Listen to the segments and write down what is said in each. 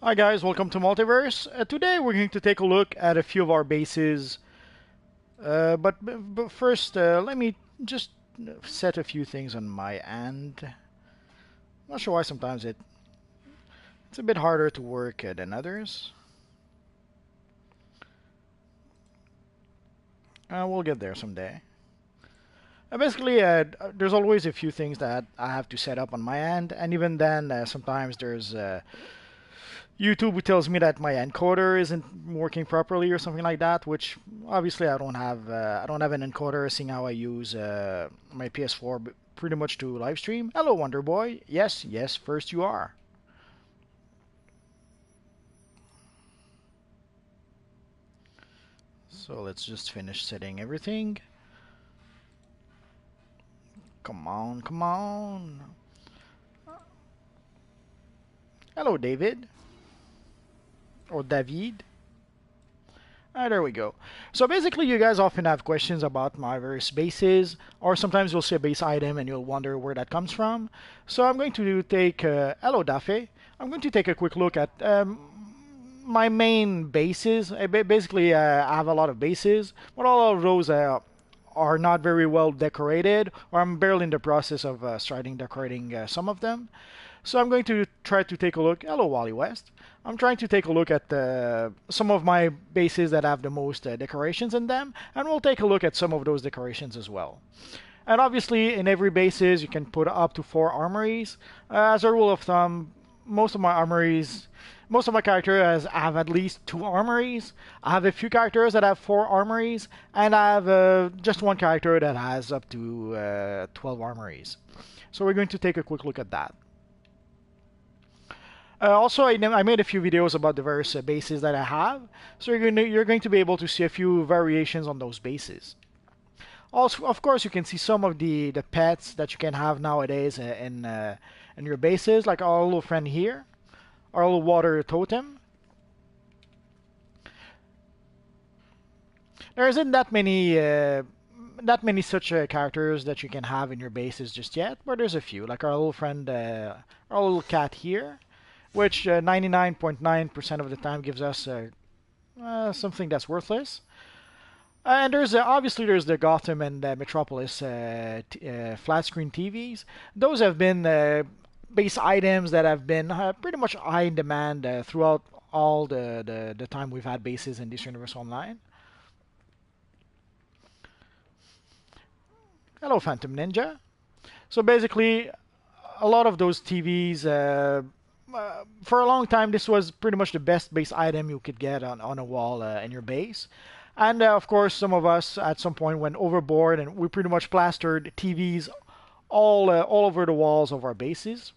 Hi guys, welcome to Multiverse. Today we're going to take a look at a few of our bases. But first, let me just set a few things on my end. Not sure why sometimes it's a bit harder to work than others. We'll get there someday. Basically, there's always a few things that I have to set up on my end, and even then, sometimes there's YouTube who tells me that my encoder isn't working properly or something like that, which obviously I don't have an encoder, seeing how I use my PS4 pretty much to live stream. Hello, Wonder Boy. Yes, yes, first you are. So let's just finish setting everything. Come on, come on. Hello, David. Or David. There we go. So basically, you guys often have questions about my various bases, or sometimes you'll see a base item and you'll wonder where that comes from. So I'm going to take, hello Dafe, I'm going to take a quick look at my main bases. Basically, I have a lot of bases, but all of those are not very well decorated, or I'm barely in the process of starting decorating some of them. So I'm going to try to take a look. Hello, Wally West. I'm trying to take a look at some of my bases that have the most decorations in them, and we'll take a look at some of those decorations as well. And obviously, in every bases, you can put up to 4 armories. As a rule of thumb, most of my armories, most of my characters have at least 2 armories. I have a few characters that have 4 armories, and I have just one character that has up to 12 armories. So we're going to take a quick look at that. Also, I made a few videos about the various bases that I have, so you're going to be able to see a few variations on those bases. Also, of course, you can see some of the pets that you can have nowadays in your bases, like our little friend here, our little water totem. There isn't that many such characters that you can have in your bases just yet, but there's a few, like our little friend, our little cat here, which 99.9% of the time gives us something that's worthless. And there's obviously there's the Gotham and Metropolis flat screen TVs. Those have been base items that have been pretty much high in demand throughout all the time we've had bases in this universe online. Hello, Phantom Ninja. So basically, a lot of those TVs. For a long time, this was pretty much the best base item you could get on a wall in your base. And of course, some of us at some point went overboard and we pretty much plastered TVs all over the walls of our bases.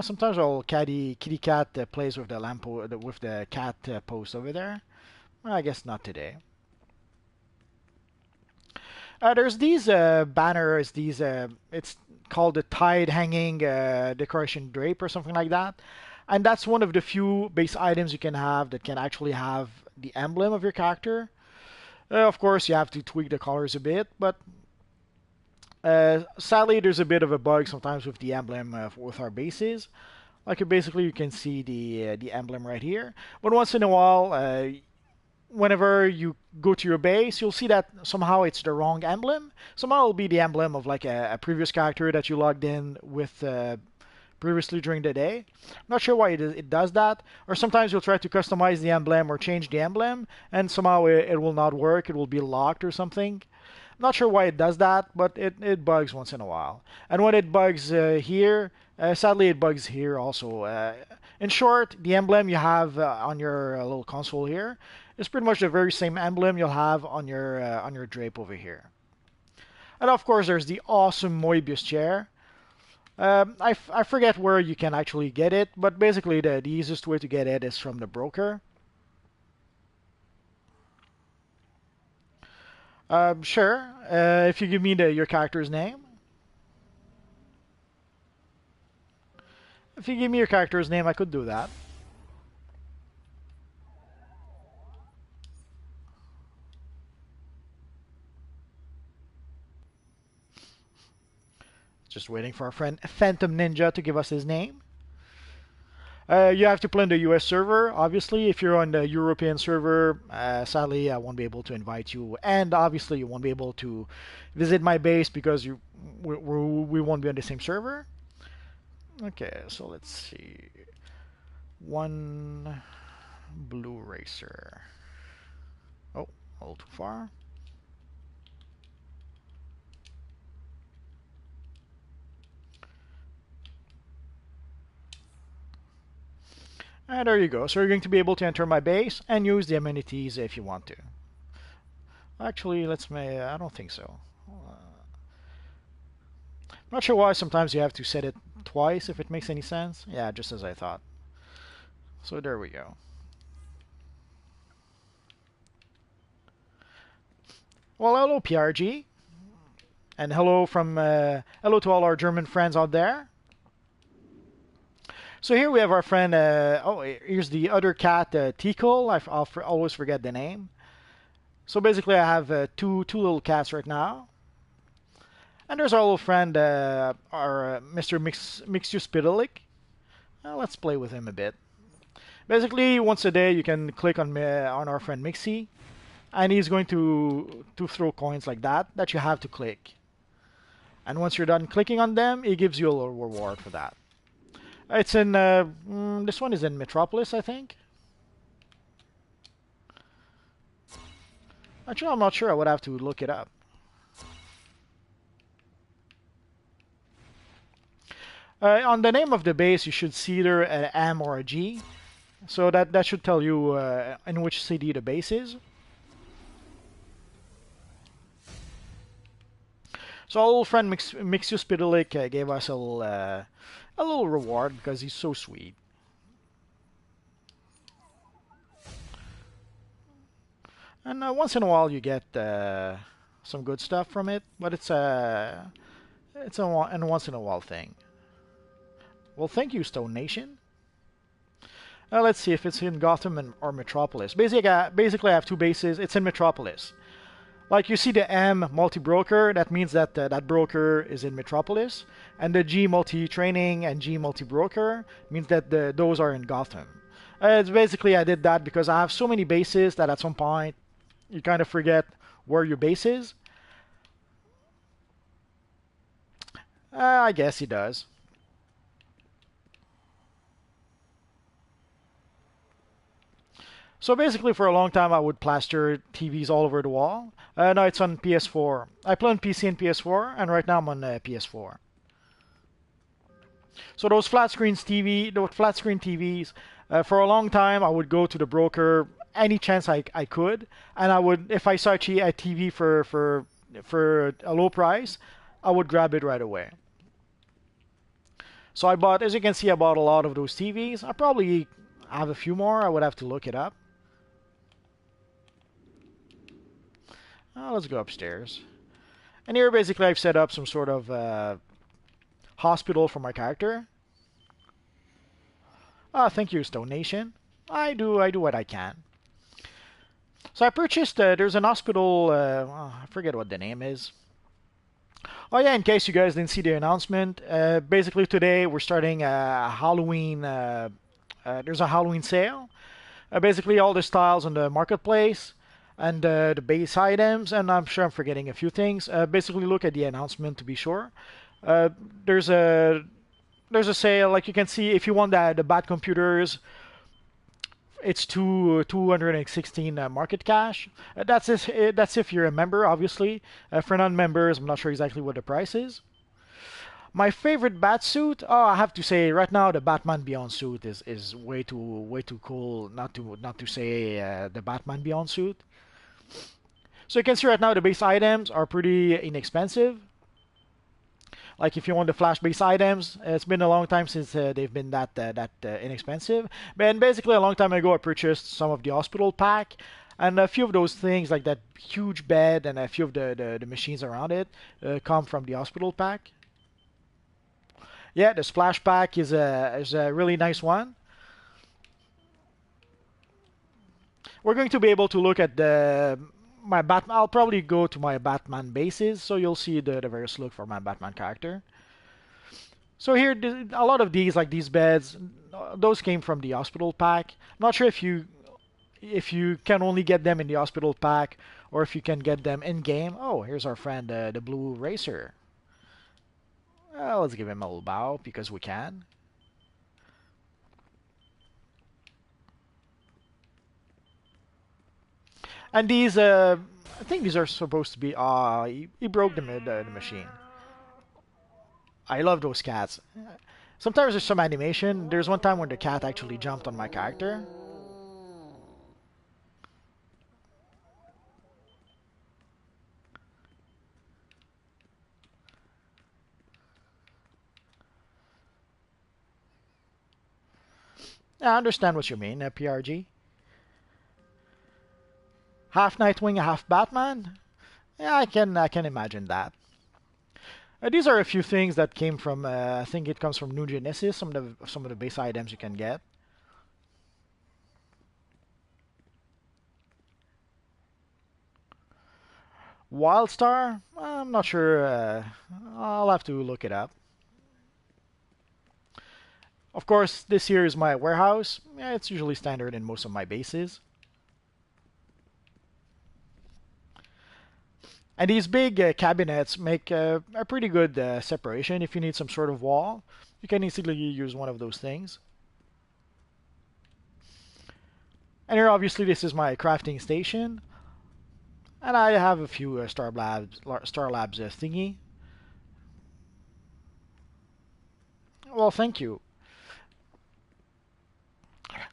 Sometimes our kitty cat plays with the with the cat post over there. Well, I guess not today. There's these banners, these it's called the tide hanging decoration drape or something like that, and that's one of the few base items you can have that can actually have the emblem of your character. Of course, you have to tweak the colors a bit, but sadly, there's a bit of a bug sometimes with the emblem with our bases. Like basically, you can see the emblem right here, but once in a while, whenever you go to your base, you'll see that somehow it's the wrong emblem. Somehow it'll be the emblem of like a previous character that you logged in with previously during the day. I'm not sure why it does that. Or sometimes you'll try to customize the emblem or change the emblem, and somehow it will not work. It will be locked or something. I'm not sure why it does that, but it bugs once in a while. And when it bugs here, sadly it bugs here also. In short, the emblem you have on your little console here is pretty much the very same emblem you'll have on your drape over here. And of course, there's the awesome Mobius Chair. I forget where you can actually get it, but basically the easiest way to get it is from the broker. Sure, if you give me your character's name. If you give me your character's name, I could do that. Just waiting for our friend Phantom Ninja to give us his name. You have to play on the US server. Obviously, if you're on the European server, sadly, I won't be able to invite you. And obviously, you won't be able to visit my base because we won't be on the same server. Okay, so let's see. One blue racer. Oh, a little too far. And there you go. So you're going to be able to enter my base and use the amenities if you want to. Actually, I don't think so. Not sure why sometimes you have to set it twice, if it makes any sense. Yeah, just as I thought. So there we go. Well, hello PRG. And hello to all our German friends out there. So here we have our friend, here's the other cat, Tickle. I'll always forget the name. So basically I have two little cats right now. And there's our little friend, our Mr. Mixius Pidalic. Let's play with him a bit. Basically, once a day you can click on our friend Mixie. And he's going to throw coins like that you have to click. And once you're done clicking on them, he gives you a little reward for that. It's in, this one is in Metropolis, I think. Actually, I'm not sure. I would have to look it up. On the name of the base, you should see either an M or a G. So that should tell you in which city the base is. So our old friend Mixius Pidalic gave us a little reward because he's so sweet. And once in a while you get some good stuff from it, but it's a once in a while thing. Well, thank you, Stone Nation. Let's see if it's in Gotham or Metropolis. Basically, I have two bases. It's in Metropolis. Like you see the M multi-broker, that means that that broker is in Metropolis. And the G multi-training and G multi-broker means that those are in Gotham. It's basically, I did that because I have so many bases that at some point you kind of forget where your base is. I guess he does. So basically, for a long time, I would plaster TVs all over the wall. Now it's on PS4. I play on PC and PS4, and right now I'm on PS4. So those flat screen TVs, for a long time, I would go to the broker any chance I could, and I would, if I saw a TV for a low price, I would grab it right away. So I bought, as you can see, I bought a lot of those TVs. I probably have a few more. I would have to look it up. Let's go upstairs. And here, basically, I've set up some sort of hospital for my character. Thank you, Stone Nation. I do what I can. So I purchased, there's an hospital, I forget what the name is. Oh yeah, in case you guys didn't see the announcement, basically today we're starting a Halloween, there's a Halloween sale. Basically all the styles on the marketplace and the base items, and I'm sure I'm forgetting a few things. Basically look at the announcement to be sure. There's a sale, like you can see, if you want the Bat computers, it's 216 market cash. That's if you're a member, obviously. For non-members, I'm not sure exactly what the price is. My favorite bat suit, I have to say, right now the Batman Beyond suit is way too cool not to say the Batman Beyond suit. So you can see right now the base items are pretty inexpensive. Like if you want the flash base items, it's been a long time since they've been that inexpensive. And basically a long time ago I purchased some of the hospital pack, and a few of those things like that huge bed and a few of the machines around it come from the hospital pack. Yeah, the splash pack is a really nice one. We're going to be able to look at I'll probably go to my Batman bases, so you'll see the various look for my Batman character. So here, a lot of these, like these beds, those came from the hospital pack. Not sure if you can only get them in the hospital pack or if you can get them in game. Oh, here's our friend, the Blue Racer. Let's give him a little bow because we can. And these, I think these are supposed to be. He broke the machine. I love those cats. Sometimes there's some animation. There's one time when the cat actually jumped on my character. I understand what you mean, PRG. Half Nightwing, half Batman? Yeah, I can imagine that. These are a few things that came from. I think it comes from New Genesis. Some of the base items you can get. Wildstar? I'm not sure. I'll have to look it up. Of course, this here is my warehouse. Yeah, it's usually standard in most of my bases. And these big cabinets make a pretty good separation. If you need some sort of wall, you can easily use one of those things. And here, obviously, this is my crafting station. And I have a few Star Labs thingy. Well, thank you.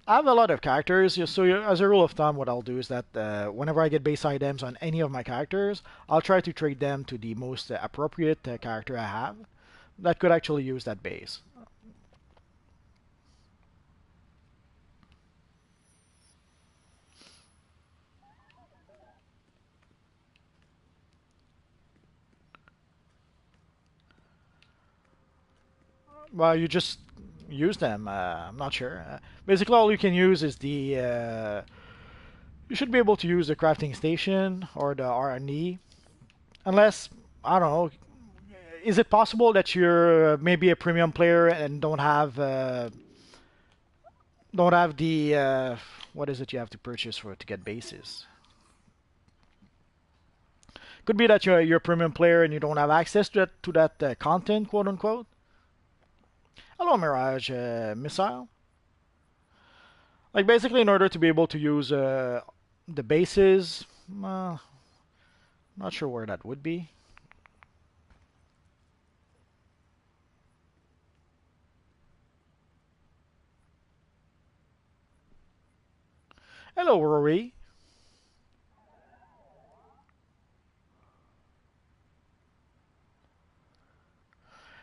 I have a lot of characters, so as a rule of thumb, what I'll do is that whenever I get base items on any of my characters, I'll try to trade them to the most appropriate character I have that could actually use that base. Well, you just use them. I'm not sure. Basically, all you can use is the. You should be able to use the crafting station or the R&D, unless I don't know. Is it possible that you're maybe a premium player and don't have the what is it you have to purchase for to get bases? Could be that you're a premium player and you don't have access to that content, quote unquote. Hello, Mirage Missile. Like basically, in order to be able to use the bases, not sure where that would be. Hello, Rory.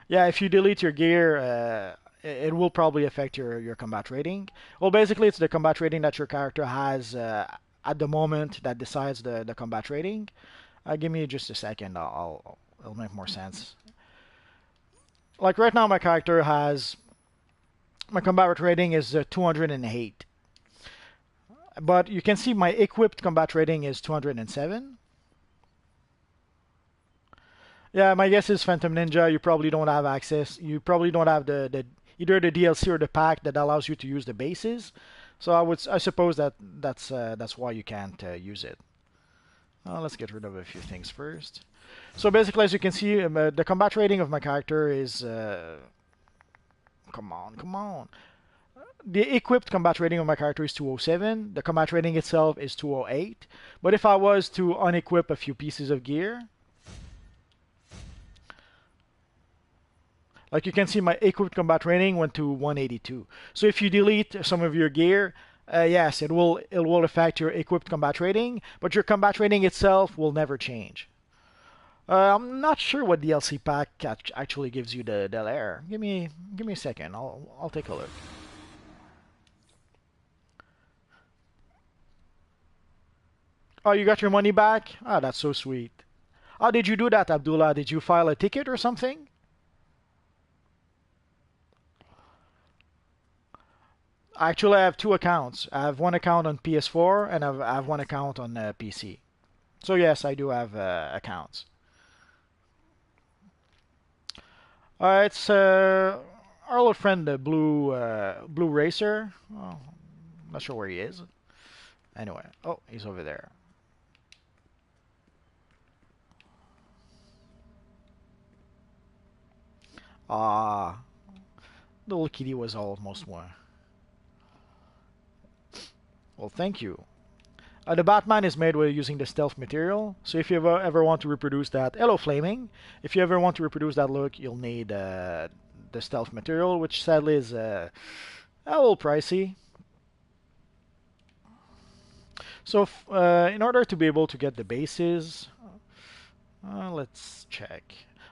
Yeah, if you delete your gear, it will probably affect your combat rating. Well, basically, it's the combat rating that your character has at the moment that decides the combat rating. Give me just a second. It'll make more sense. Like right now, my combat rating is 208, but you can see my equipped combat rating is 207. Yeah, my guess is Phantom Ninja. You probably don't have access. You probably don't have the either the DLC or the pack that allows you to use the bases. So I suppose that's why you can't use it. Let's get rid of a few things first. So basically, as you can see, the combat rating of my character is come on. The equipped combat rating of my character is 207. The combat rating itself is 208. But if I was to unequip a few pieces of gear, like you can see, my equipped combat rating went to 182. So if you delete some of your gear, yes, it will affect your equipped combat rating, but your combat rating itself will never change. I'm not sure what DLC pack actually gives you the layer. Give me a second. I'll take a look. Oh, you got your money back? Ah, that's so sweet. How did you do that, Abdullah? Did you file a ticket or something? Actually, I have two accounts. I have one account on PS4 and I have one account on PC. So yes, I do have accounts. It's our old friend, the Blue Racer. Oh, not sure where he is. Anyway, oh, he's over there. Ah, the little kitty was almost one. Well, thank you. The Batman is made with using the stealth material, so if you ever want to reproduce that, hello Flaming, if you ever want to reproduce that look, you'll need the stealth material, which sadly is a little pricey. So in order to be able to get the bases, let's check.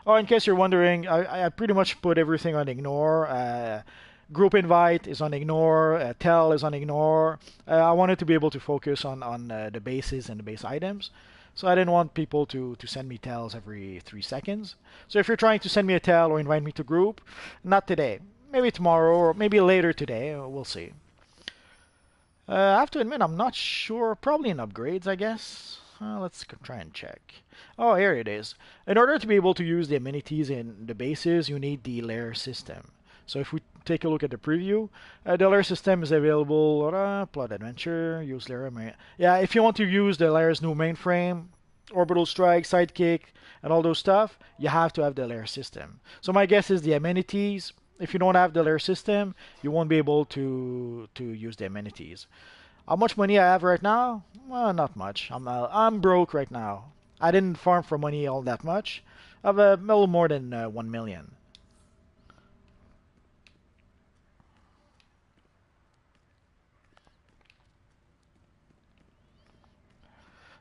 Oh, in case you're wondering, I pretty much put everything on ignore. Group invite is on ignore, tell is on ignore. I wanted to be able to focus on the bases and the base items. So I didn't want people to send me tells every 3 seconds. So if you're trying to send me a tell or invite me to group, not today. Maybe tomorrow or maybe later today, we'll see. I have to admit, I'm not sure. Probably in upgrades, I guess. Let's try and check. Oh, here it is. In order to be able to use the amenities in the bases, you need the layer system. So if we take a look at the preview, the layer system is available. Plot adventure, use layer. Yeah, if you want to use the layer's new mainframe, orbital strike, sidekick, and all those stuff, you have to have the layer system. So my guess is the amenities. If you don't have the layer system, you won't be able to use the amenities. How much money I have right now? Well, not much. I'm broke right now. I didn't farm for money all that much. I have a little more than 1 million.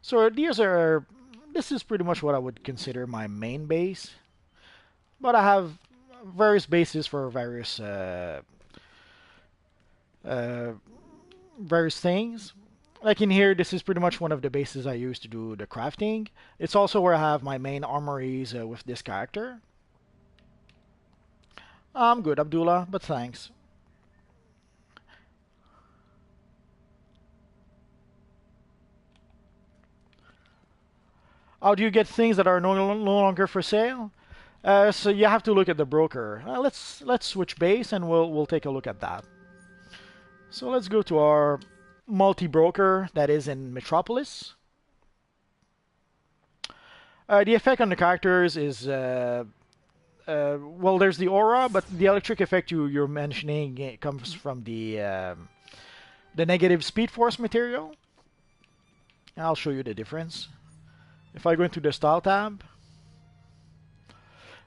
So this is pretty much what I would consider my main base. But I have various bases for various various things. Like in here, this is pretty much one of the bases I use to do the crafting. It's also where I have my main armories with this character. I'm good, Abdullah, but thanks. How do you get things that are no longer for sale? So you have to look at the broker. Let's switch base and we'll take a look at that. So let's go to our multi-broker that is in Metropolis. The effect on the characters is well, there's the aura, but the electric effect you're mentioning comes from the negative Speed Force material. I'll show you the difference. If I go into the Style tab,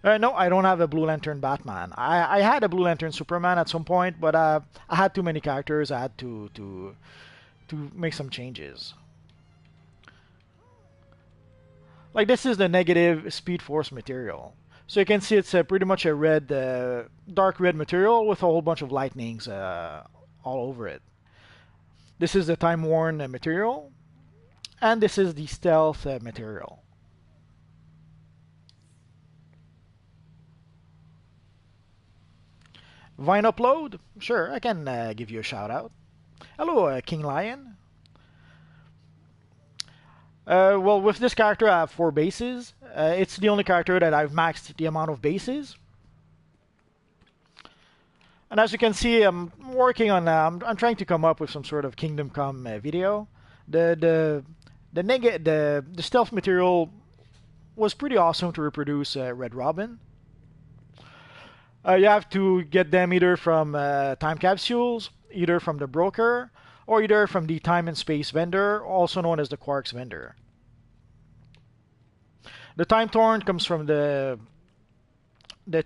no, I don't have a Blue Lantern Batman. I had a Blue Lantern Superman at some point, but I had too many characters. I had to make some changes. Like this is the negative Speed Force material. So you can see it's pretty much a red, dark red material with a whole bunch of lightnings all over it. This is the Time Worn material. And this is the stealth material. Vine upload? Sure, I can give you a shout out. Hello, King Lion. Well, with this character, I have 4 bases. It's the only character that I've maxed the amount of bases. And as you can see, I'm working on. I'm trying to come up with some sort of Kingdom Come video. The stealth material was pretty awesome to reproduce Red Robin. You have to get them either from time capsules, either from the broker, or either from the time and space vendor, also known as the Quarks vendor. The Time Torn comes from the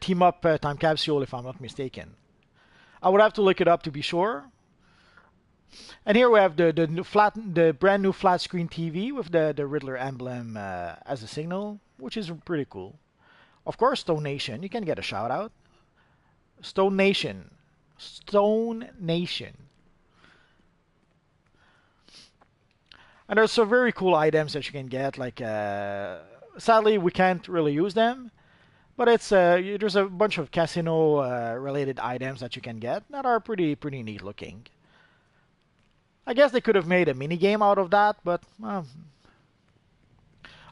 Team Up time capsule, if I'm not mistaken. I would have to look it up to be sure. And here we have the brand new flat screen TV with the Riddler emblem as a signal, which is pretty cool. Of course, Stone Nation, you can get a shout out. Stone Nation. Stone Nation. And there's some very cool items that you can get. Like, sadly, we can't really use them, but it's there's a bunch of casino related items that you can get that are pretty neat looking. I guess they could have made a mini game out of that, but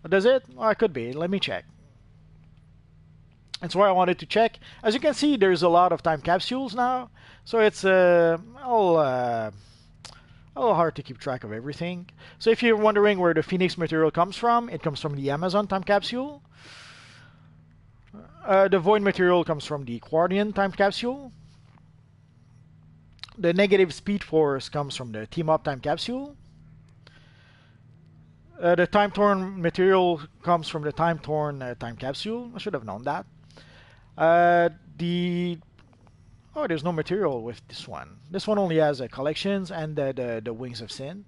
does it? Well, it could be. Let me check. That's why I wanted to check. As you can see, there's a lot of time capsules now, so it's a little hard to keep track of everything. So if you're wondering where the Phoenix material comes from, it comes from the Amazon time capsule. The Void material comes from the Guardian time capsule. The Negative Speed Force comes from the Team Up time capsule. The Time Torn material comes from the Time Torn time capsule. I should have known that. Oh, there's no material with this one. This one only has collections and the Wings of Sin.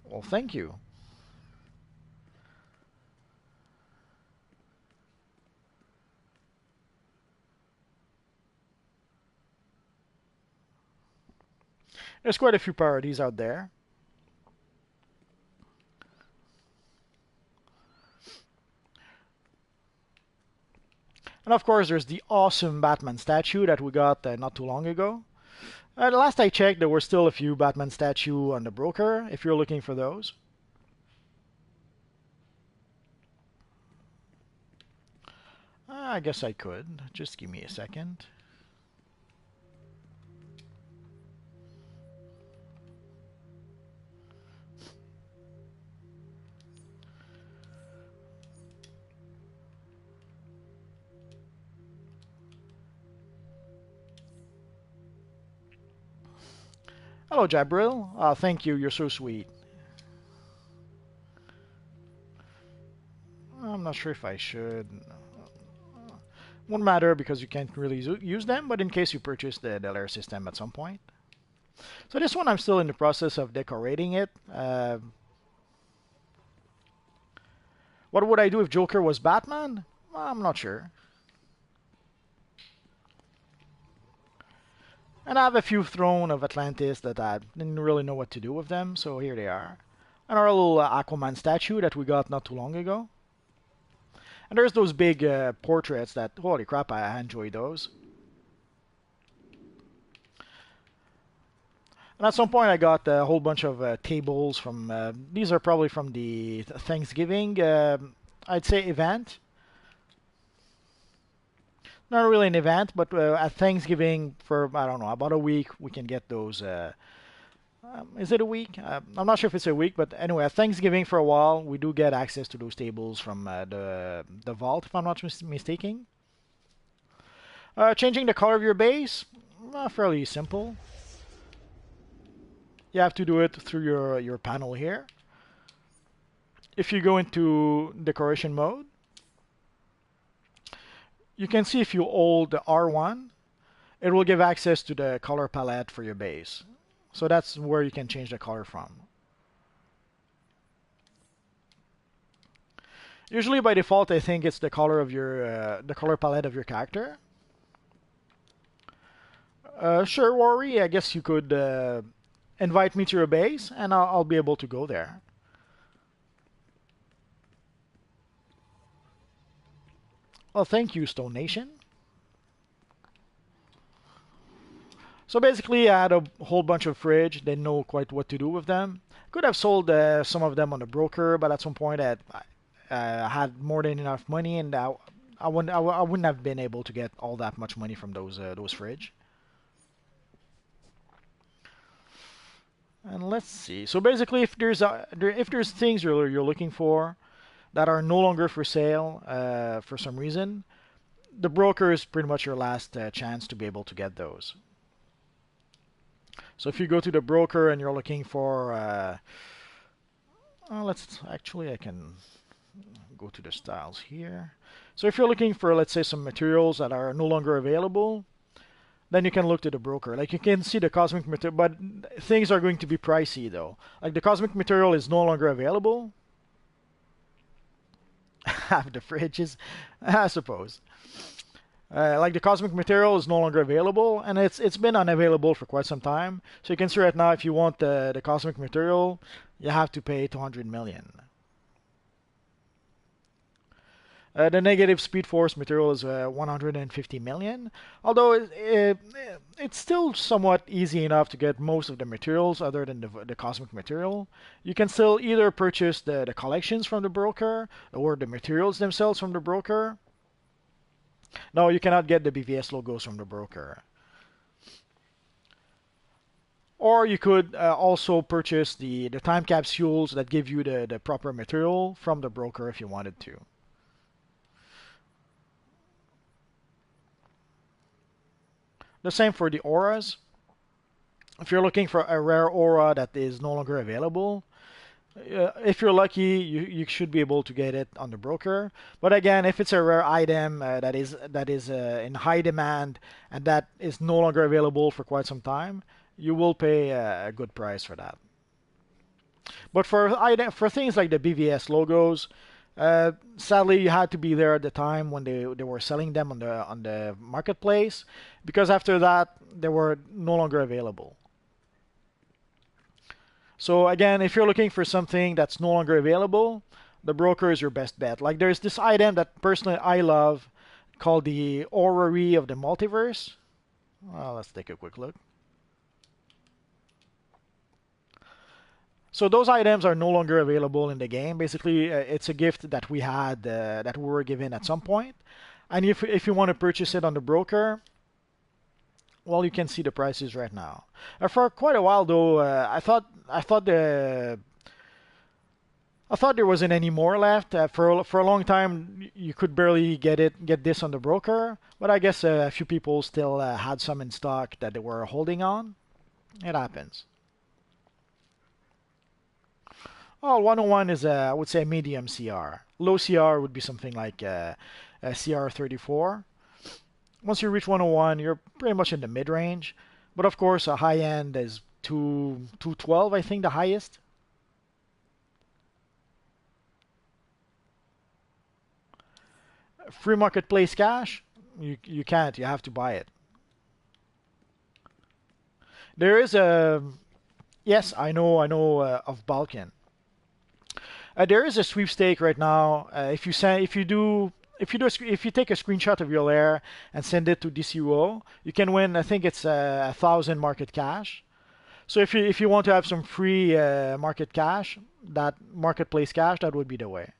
Well, thank you. There's quite a few parodies out there. And of course, there's the awesome Batman statue that we got not too long ago. The last I checked, there were still a few Batman statue on the broker, if you're looking for those. I guess I could. Just give me a second. Hello, Jabril. Thank you. You're so sweet. I'm not sure if I should. Won't matter because you can't really use them, but in case you purchase the layer system at some point. So this one I'm still in the process of decorating it. What would I do if Joker was Batman? I'm not sure. And I have a few Throne of Atlantis that I didn't really know what to do with them, so here they are. And our little Aquaman statue that we got not too long ago. And there's those big portraits that, holy crap, I enjoy those. And at some point I got a whole bunch of tables from, these are probably from the Thanksgiving, I'd say, event. Not really an event, but at Thanksgiving for, I don't know, about a week, we can get those. Is it a week? I'm not sure if it's a week, but anyway, at Thanksgiving for a while, we do get access to those tables from the vault, if I'm not mistaken. Changing the color of your base, fairly simple. You have to do it through your panel here. If you go into decoration mode, you can see if you hold the R1, it will give access to the color palette for your base. So that's where you can change the color from. Usually by default, I think it's the color of your the color palette of your character. Sure, Worry, I guess you could invite me to your base, and I'll be able to go there. Well, thank you, Stone Nation. So basically, I had a whole bunch of fridge. Didn't know quite what to do with them. Could have sold some of them on the broker, but at some point I had more than enough money, and I wouldn't have been able to get all that much money from those fridge. And let's see. So basically, if there's things you're looking for that are no longer for sale for some reason, the broker is pretty much your last chance to be able to get those. So if you go to the broker and you're looking for, I can go to the styles here. So if you're looking for, let's say, some materials that are no longer available, then you can look to the broker. Like you can see the cosmic material, but things are going to be pricey though. Like the cosmic material is no longer available. Half the fridges, I suppose. Like the cosmic material is no longer available, and it's been unavailable for quite some time. So you can see right now, if you want the cosmic material, you have to pay 200 million. The negative Speed Force material is 150 million, although it's still somewhat easy enough to get most of the materials other than the cosmic material. You can still either purchase the collections from the broker or the materials themselves from the broker. No, you cannot get the BVS logos from the broker. Or you could also purchase the time capsules that give you the proper material from the broker if you wanted to. The same for the auras. If you're looking for a rare aura that is no longer available, if you're lucky, you should be able to get it on the broker. But again, if it's a rare item that is in high demand and that is no longer available for quite some time, you will pay a good price for that. But for things like the BVS logos, sadly, you had to be there at the time when they were selling them on the marketplace, because after that they were no longer available. So again, if you're looking for something that's no longer available, the broker is your best bet. Like there's this item that personally I love called the Ovary of the Multiverse. Well, let's take a quick look. So those items are no longer available in the game. Basically, it's a gift that we had that we were given at some point. And if you want to purchase it on the broker, well, you can see the prices right now. For quite a while though, I thought there wasn't any more left. For a long time, you could barely get this on the broker. But I guess a few people still had some in stock that they were holding on. It happens. Oh, 101 is, I would say, a medium CR. Low CR would be something like a CR 34. Once you reach 101, you're pretty much in the mid-range. But of course, a high end is 212, I think, the highest. Free marketplace cash, you can't. You have to buy it. There is a... Yes, I know of Balkan. There is a sweepstake right now. If you take a screenshot of your lair and send it to DCUO, you can win. I think it's 1,000 market cash. So if you want to have some free market cash, that marketplace cash, that would be the way.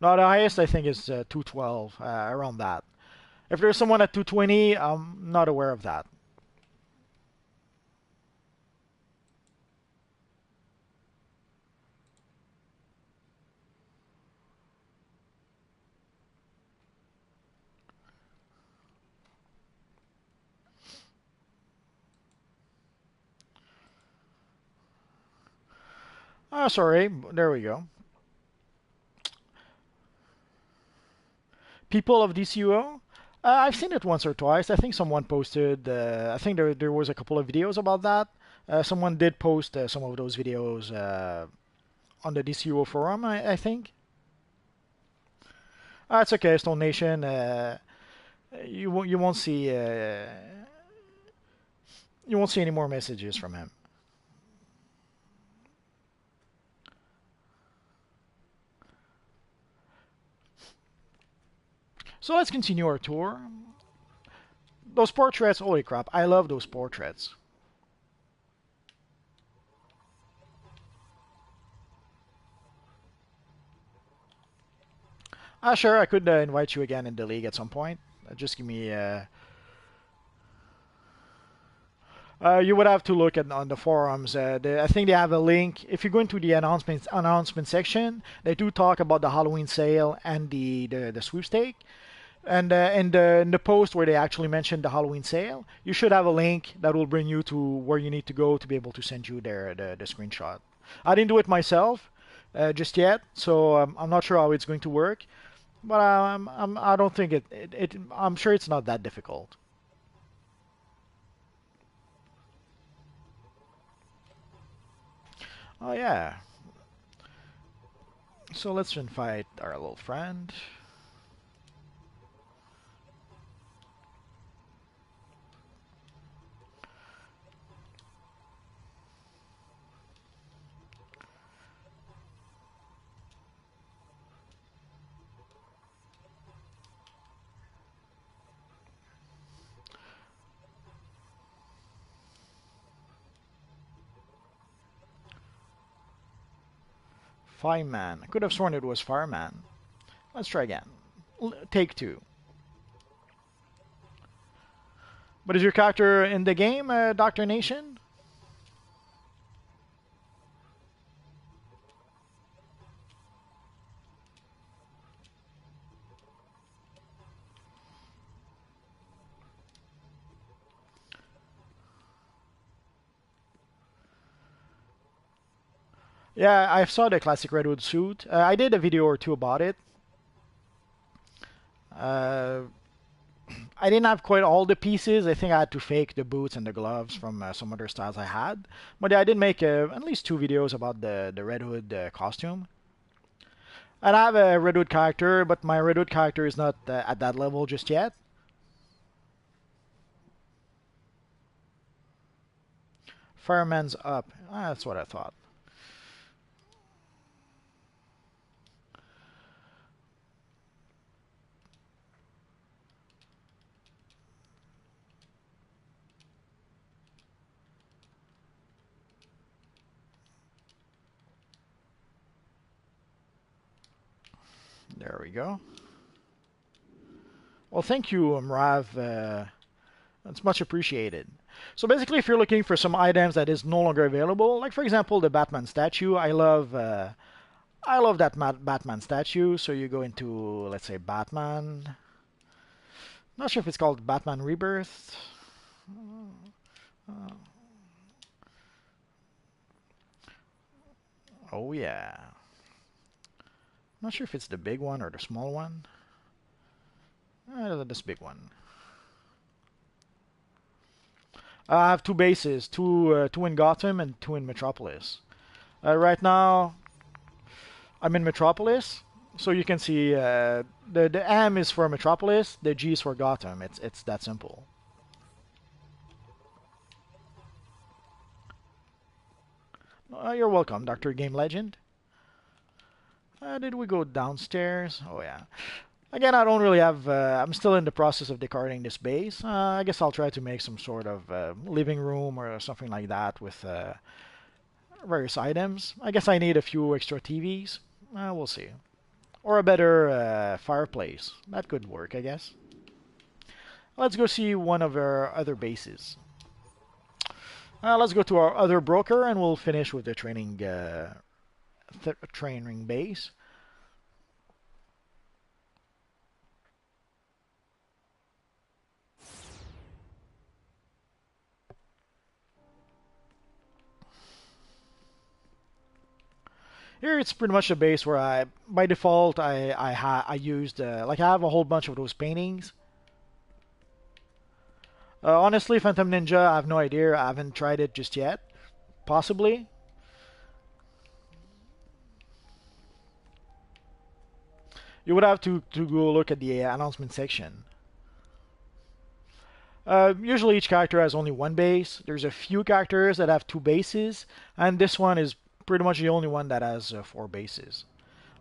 No, the highest I think is 212, around that. If there's someone at 220, I'm not aware of that. Sorry, there we go. People of DCUO? I've seen it once or twice. I think someone posted, I think there was a couple of videos about that. Someone did post some of those videos on the DCUO forum, I think. It's okay, Stone Nation. You won't see any more messages from him. So let's continue our tour. Those portraits, holy crap, I love those portraits. Sure, I could invite you again in the league at some point. Just give me... you would have to look on the forums. I think they have a link. If you go into the announcement section, they do talk about the Halloween sale and the sweepstake. And in the post where they actually mentioned the Halloween sale, you should have a link that will bring you to where you need to go to be able to send you the screenshot. I didn't do it myself just yet, so I'm not sure how it's going to work. But I don't think I'm sure it's not that difficult. Oh yeah. So let's invite our little friend. Fireman. I could have sworn it was Fireman. Let's try again. Take two. But is your character in the game, Dr. Nation? Yeah, I saw the classic Redwood suit. I did a video or two about it. Uh, I didn't have quite all the pieces. I think I had to fake the boots and the gloves from some other styles I had. But yeah, I did make at least two videos about the Red Hood costume. And I have a Red Hood character, but my Red Hood character is not at that level just yet. Fireman's up. That's what I thought. There we go. Well, thank you, Mrav. That's much appreciated. So basically, if you're looking for some items that is no longer available, like for example the Batman statue, I love that Batman statue. So you go into, let's say, Batman. Not sure if it's called Batman Rebirth. Oh yeah. Not sure if it's the big one or the small one. This big one. I have two bases, two in Gotham and two in Metropolis. Right now, I'm in Metropolis, so you can see the M is for Metropolis, the G is for Gotham. It's that simple. You're welcome, Dr. Game Legend. Did we go downstairs? Oh yeah. Again, I don't really have. I'm still in the process of decorating this base. I guess I'll try to make some sort of living room or something like that with various items. I guess I need a few extra TVs. We'll see. Or a better fireplace. That could work, I guess. Let's go see one of our other bases. Let's go to our other broker and we'll finish with the training base. Here it's pretty much a base where by default, I used, like I have a whole bunch of those paintings. Honestly, Phantom Ninja, I have no idea. I haven't tried it just yet. Possibly. You would have to go look at the announcement section. Usually each character has only one base. There's a few characters that have two bases, and this one is pretty much the only one that has four bases.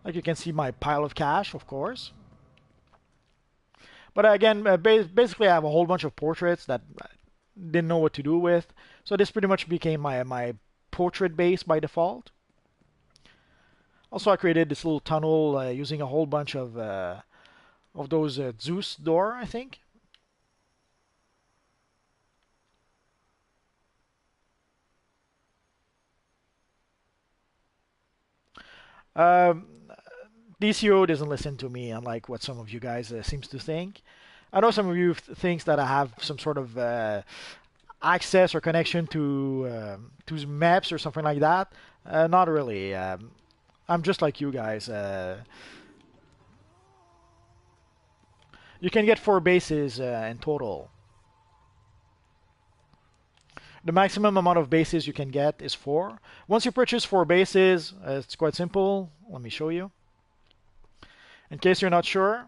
Like you can see my pile of cash, of course. But again, basically I have a whole bunch of portraits that I didn't know what to do with. So this pretty much became my portrait base by default. Also, I created this little tunnel using a whole bunch of those Zeus door, I think. Um, DCUO doesn't listen to me, unlike what some of you guys seems to think. I know some of you thinks that I have some sort of access or connection to maps or something like that. Not really. I'm just like you guys. You can get four bases in total. The maximum amount of bases you can get is four. Once you purchase four bases, it's quite simple. Let me show you. In case you're not sure,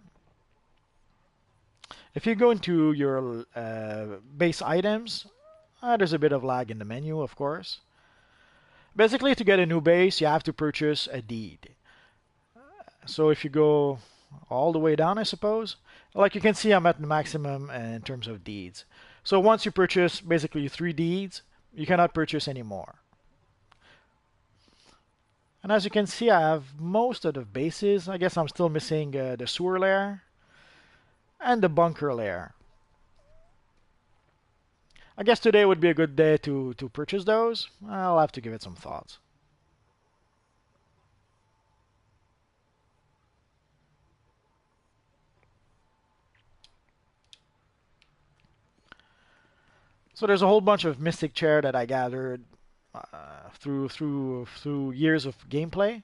if you go into your base items, there's a bit of lag in the menu, of course. Basically, to get a new base, you have to purchase a deed. So if you go all the way down, I suppose, like you can see, I'm at the maximum in terms of deeds. So once you purchase basically 3 deeds, you cannot purchase any more. And as you can see, I have most of the bases. I guess I'm still missing the sewer layer and the bunker layer. I guess today would be a good day to purchase those. I'll have to give it some thoughts. So there's a whole bunch of Mystic Chair that I gathered through years of gameplay.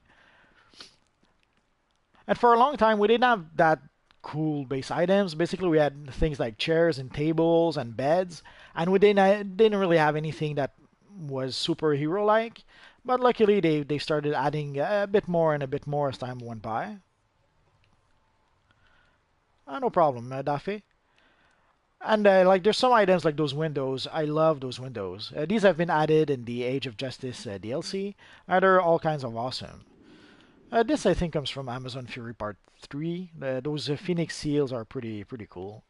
And for a long time, we didn't have that cool base items. Basically, we had things like chairs and tables and beds, and we didn't really have anything that was superhero-like. But luckily, they started adding a bit more and a bit more as time went by. No problem, Daffy. And like there's some items like those windows. I love those windows. These have been added in the Age of Justice DLC. They're all kinds of awesome. This I think comes from Amazon Fury Part 3. Those Phoenix seals are pretty cool.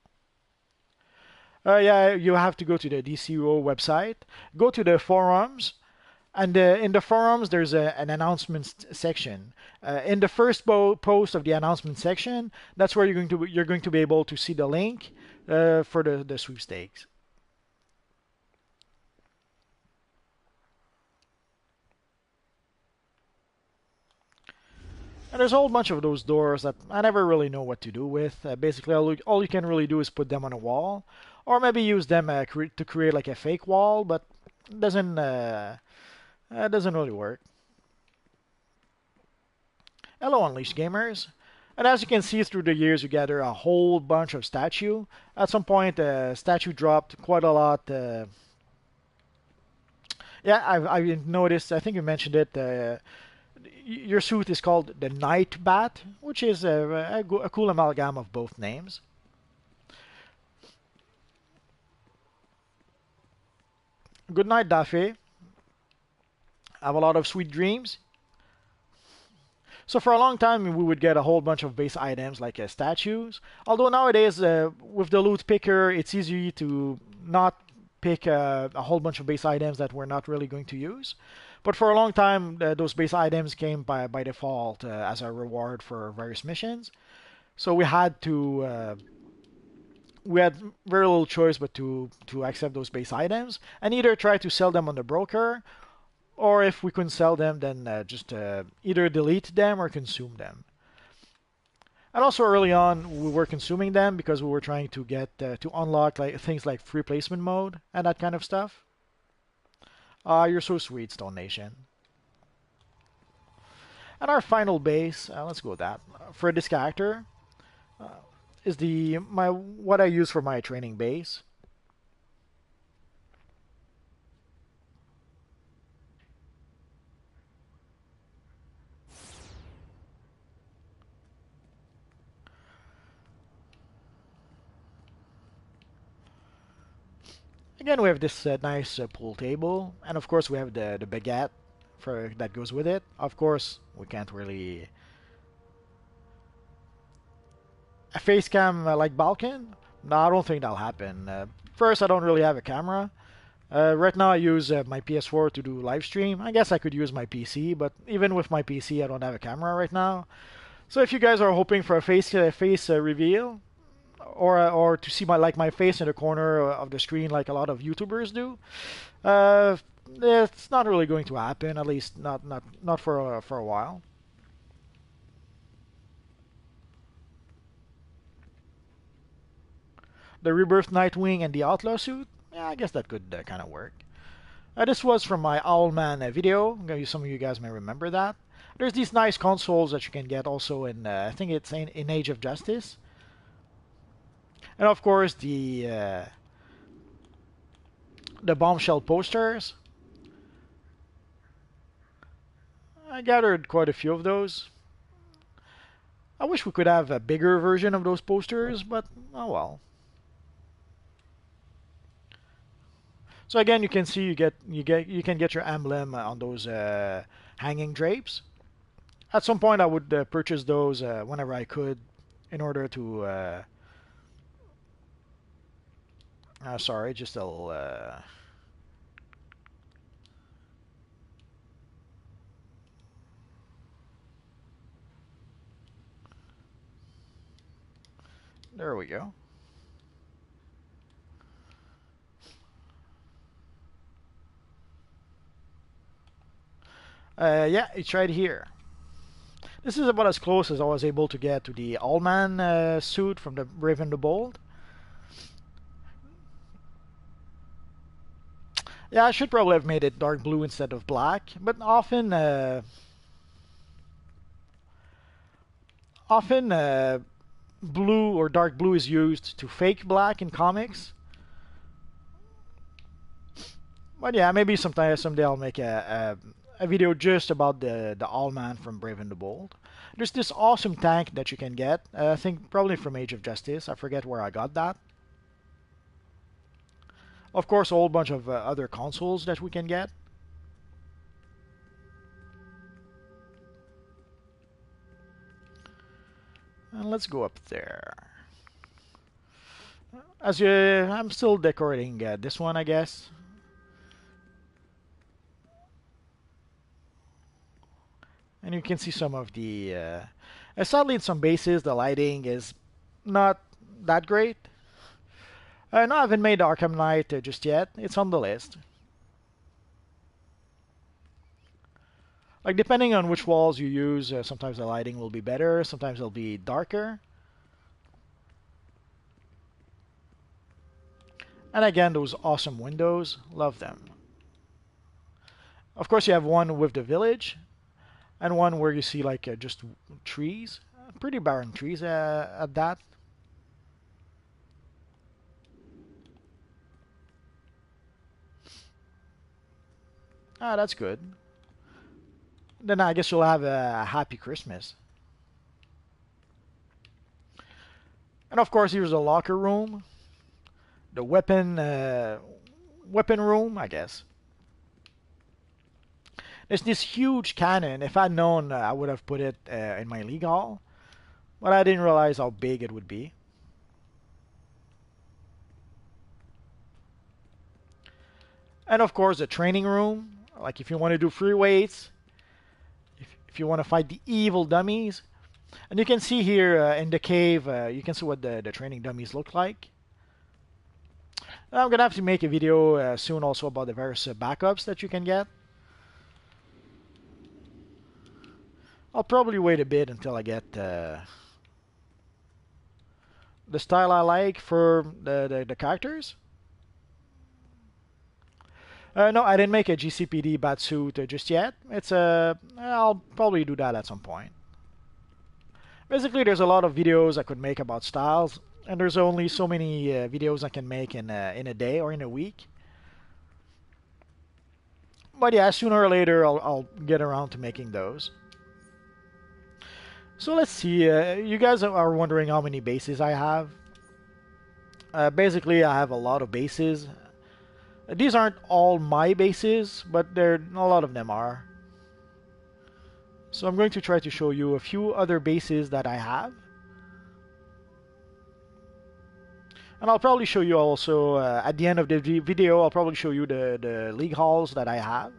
Yeah, you have to go to the DCUO website. Go to the forums. And in the forums, there's an announcements section. In the first post of the announcement section, that's where you're going to be able to see the link for the sweepstakes. And there's a whole bunch of those doors that I never really know what to do with. Basically, all you can really do is put them on a wall, or maybe use them to create like a fake wall, but it doesn't really work. Hello, Unleashed Gamers. And as you can see through the years, you gather a whole bunch of statue. At some point, statue dropped quite a lot. Yeah, I've noticed. I think you mentioned it. Your suit is called the Night Bat, which is a cool amalgam of both names. Good night, Daffy. Have a lot of sweet dreams. So for a long time, we would get a whole bunch of base items like statues. Although nowadays, with the loot picker, it's easy to not pick a whole bunch of base items that we're not really going to use. But for a long time, those base items came by default as a reward for various missions. So we had very little choice but to accept those base items and either try to sell them on the broker, or if we couldn't sell them, then just either delete them or consume them. And also early on, we were consuming them because we were trying to get to unlock like things like free placement mode and that kind of stuff. You're so sweet, Stone Nation. And our final base, let's go with that. For this character, is what I use for my training base. Again, we have this nice pool table, and of course we have the baguette that goes with it. Of course, we can't really a face cam like Balkan. No, I don't think that'll happen. First, I don't really have a camera. Right now, I use my PS4 to do live stream. I guess I could use my PC, but even with my PC, I don't have a camera right now. So if you guys are hoping for a face reveal, or to see my face in the corner of the screen like a lot of YouTubers do, it's not really going to happen. At least not for a while. The Rebirth Nightwing and the Outlaw suit, yeah, I guess that could kind of work. This was from my Owlman video. Some of you guys may remember that. There's these nice consoles that you can get also in, I think it's in Age of Justice. And of course the Bombshell posters. I gathered quite a few of those. I wish we could have a bigger version of those posters, but oh well. So again, you can see you can get your emblem on those hanging drapes. At some point, I would purchase those whenever I could, in order to. Sorry, just a little. There we go. Yeah, it's right here. This is about as close as I was able to get to the Allman suit from the Brave and the Bold. Yeah, I should probably have made it dark blue instead of black, but often blue or dark blue is used to fake black in comics. But yeah, maybe someday I'll make a video just about the Allman from Brave and the Bold. There's this awesome tank that you can get. I think probably from Age of Justice. I forget where I got that. Of course, a whole bunch of other consoles that we can get. And let's go up there. I'm still decorating this one, I guess. And you can see some of the. Sadly, in some bases, the lighting is not that great. No, I haven't made Arkham Knight just yet. It's on the list. Like, depending on which walls you use, sometimes the lighting will be better, sometimes it'll be darker. And again, those awesome windows, love them. Of course, you have one with the village, and one where you see like just trees, pretty barren trees at that. Ah, that's good. Then I guess you'll have a happy Christmas. And of course, here's the locker room, the weapon room, I guess. There's this huge cannon. If I'd known, I would have put it in my league hall, but I didn't realize how big it would be. And of course, the training room. Like if you want to do free weights, if you want to fight the evil dummies. And you can see here in the cave, you can see what the training dummies look like. I'm going to have to make a video soon also about the various backups that you can get. I'll probably wait a bit until I get the style I like for the characters. No, I didn't make a GCPD Batsuit just yet. I'll probably do that at some point. Basically, there's a lot of videos I could make about styles, and there's only so many videos I can make in a day or in a week. But yeah, sooner or later, I'll get around to making those. So let's see. You guys are wondering how many bases I have. Basically, I have a lot of bases. These aren't all my bases, but a lot of them are. So I'm going to try to show you a few other bases that I have. And I'll probably show you also, at the end of the video, I'll probably show you the league halls that I have.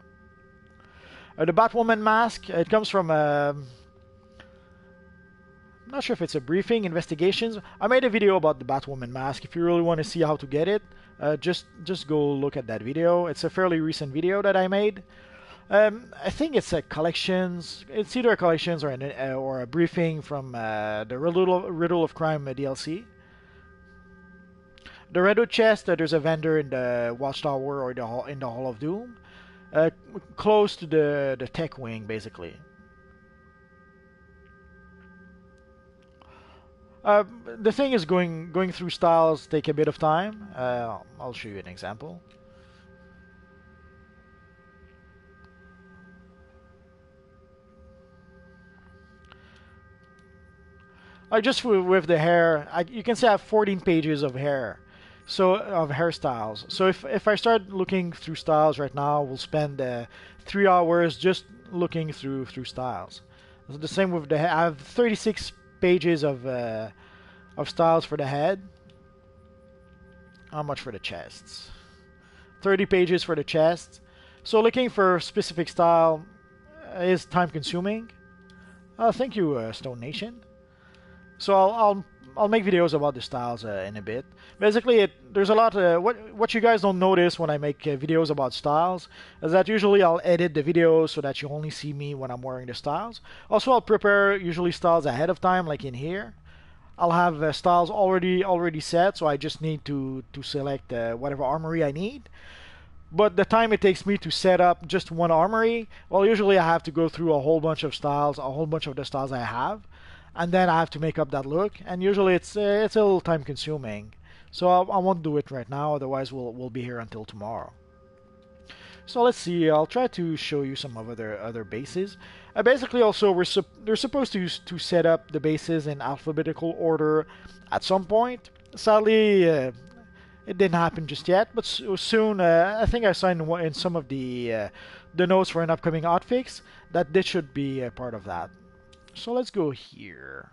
The Batwoman Mask, it comes from, I'm not sure if it's a briefing, investigations. I made a video about the Batwoman Mask. If you really want to see how to get it, just go look at that video. It's a fairly recent video that I made. I think it's a collections. It's either a collections or a briefing from the Riddle of Crime DLC. The Red Hood chest. There's a vendor in the Watchtower or in the Hall of Doom, close to the tech wing, basically. The thing is, going through styles take a bit of time. I'll show you an example. Like just with the hair, you can see I have 14 pages of hair, so of hairstyles. So if I start looking through styles right now, we'll spend 3 hours just looking through styles. The same with the head. I have 36 pages of styles for the head. How much for the chests? 30 pages for the chest. So looking for a specific style is time consuming. Thank you, Stone Nation. So I'll make videos about the styles in a bit. Basically, there's a lot. What you guys don't notice when I make videos about styles is that usually I'll edit the videos so that you only see me when I'm wearing the styles. Also, I'll prepare usually styles ahead of time, like in here. I'll have styles already set, so I just need to select whatever armory I need. But the time it takes me to set up just one armory, well, usually I have to go through a whole bunch of styles, a whole bunch of the styles I have, and then I have to make up that look. And usually it's a little time consuming, so I won't do it right now. Otherwise, we'll be here until tomorrow. So let's see. I'll try to show you some of other bases. Basically, also they're supposed to set up the bases in alphabetical order at some point. Sadly, it didn't happen just yet, but soon. I think I signed in some of the notes for an upcoming hotfix that this should be a part of that. So let's go here.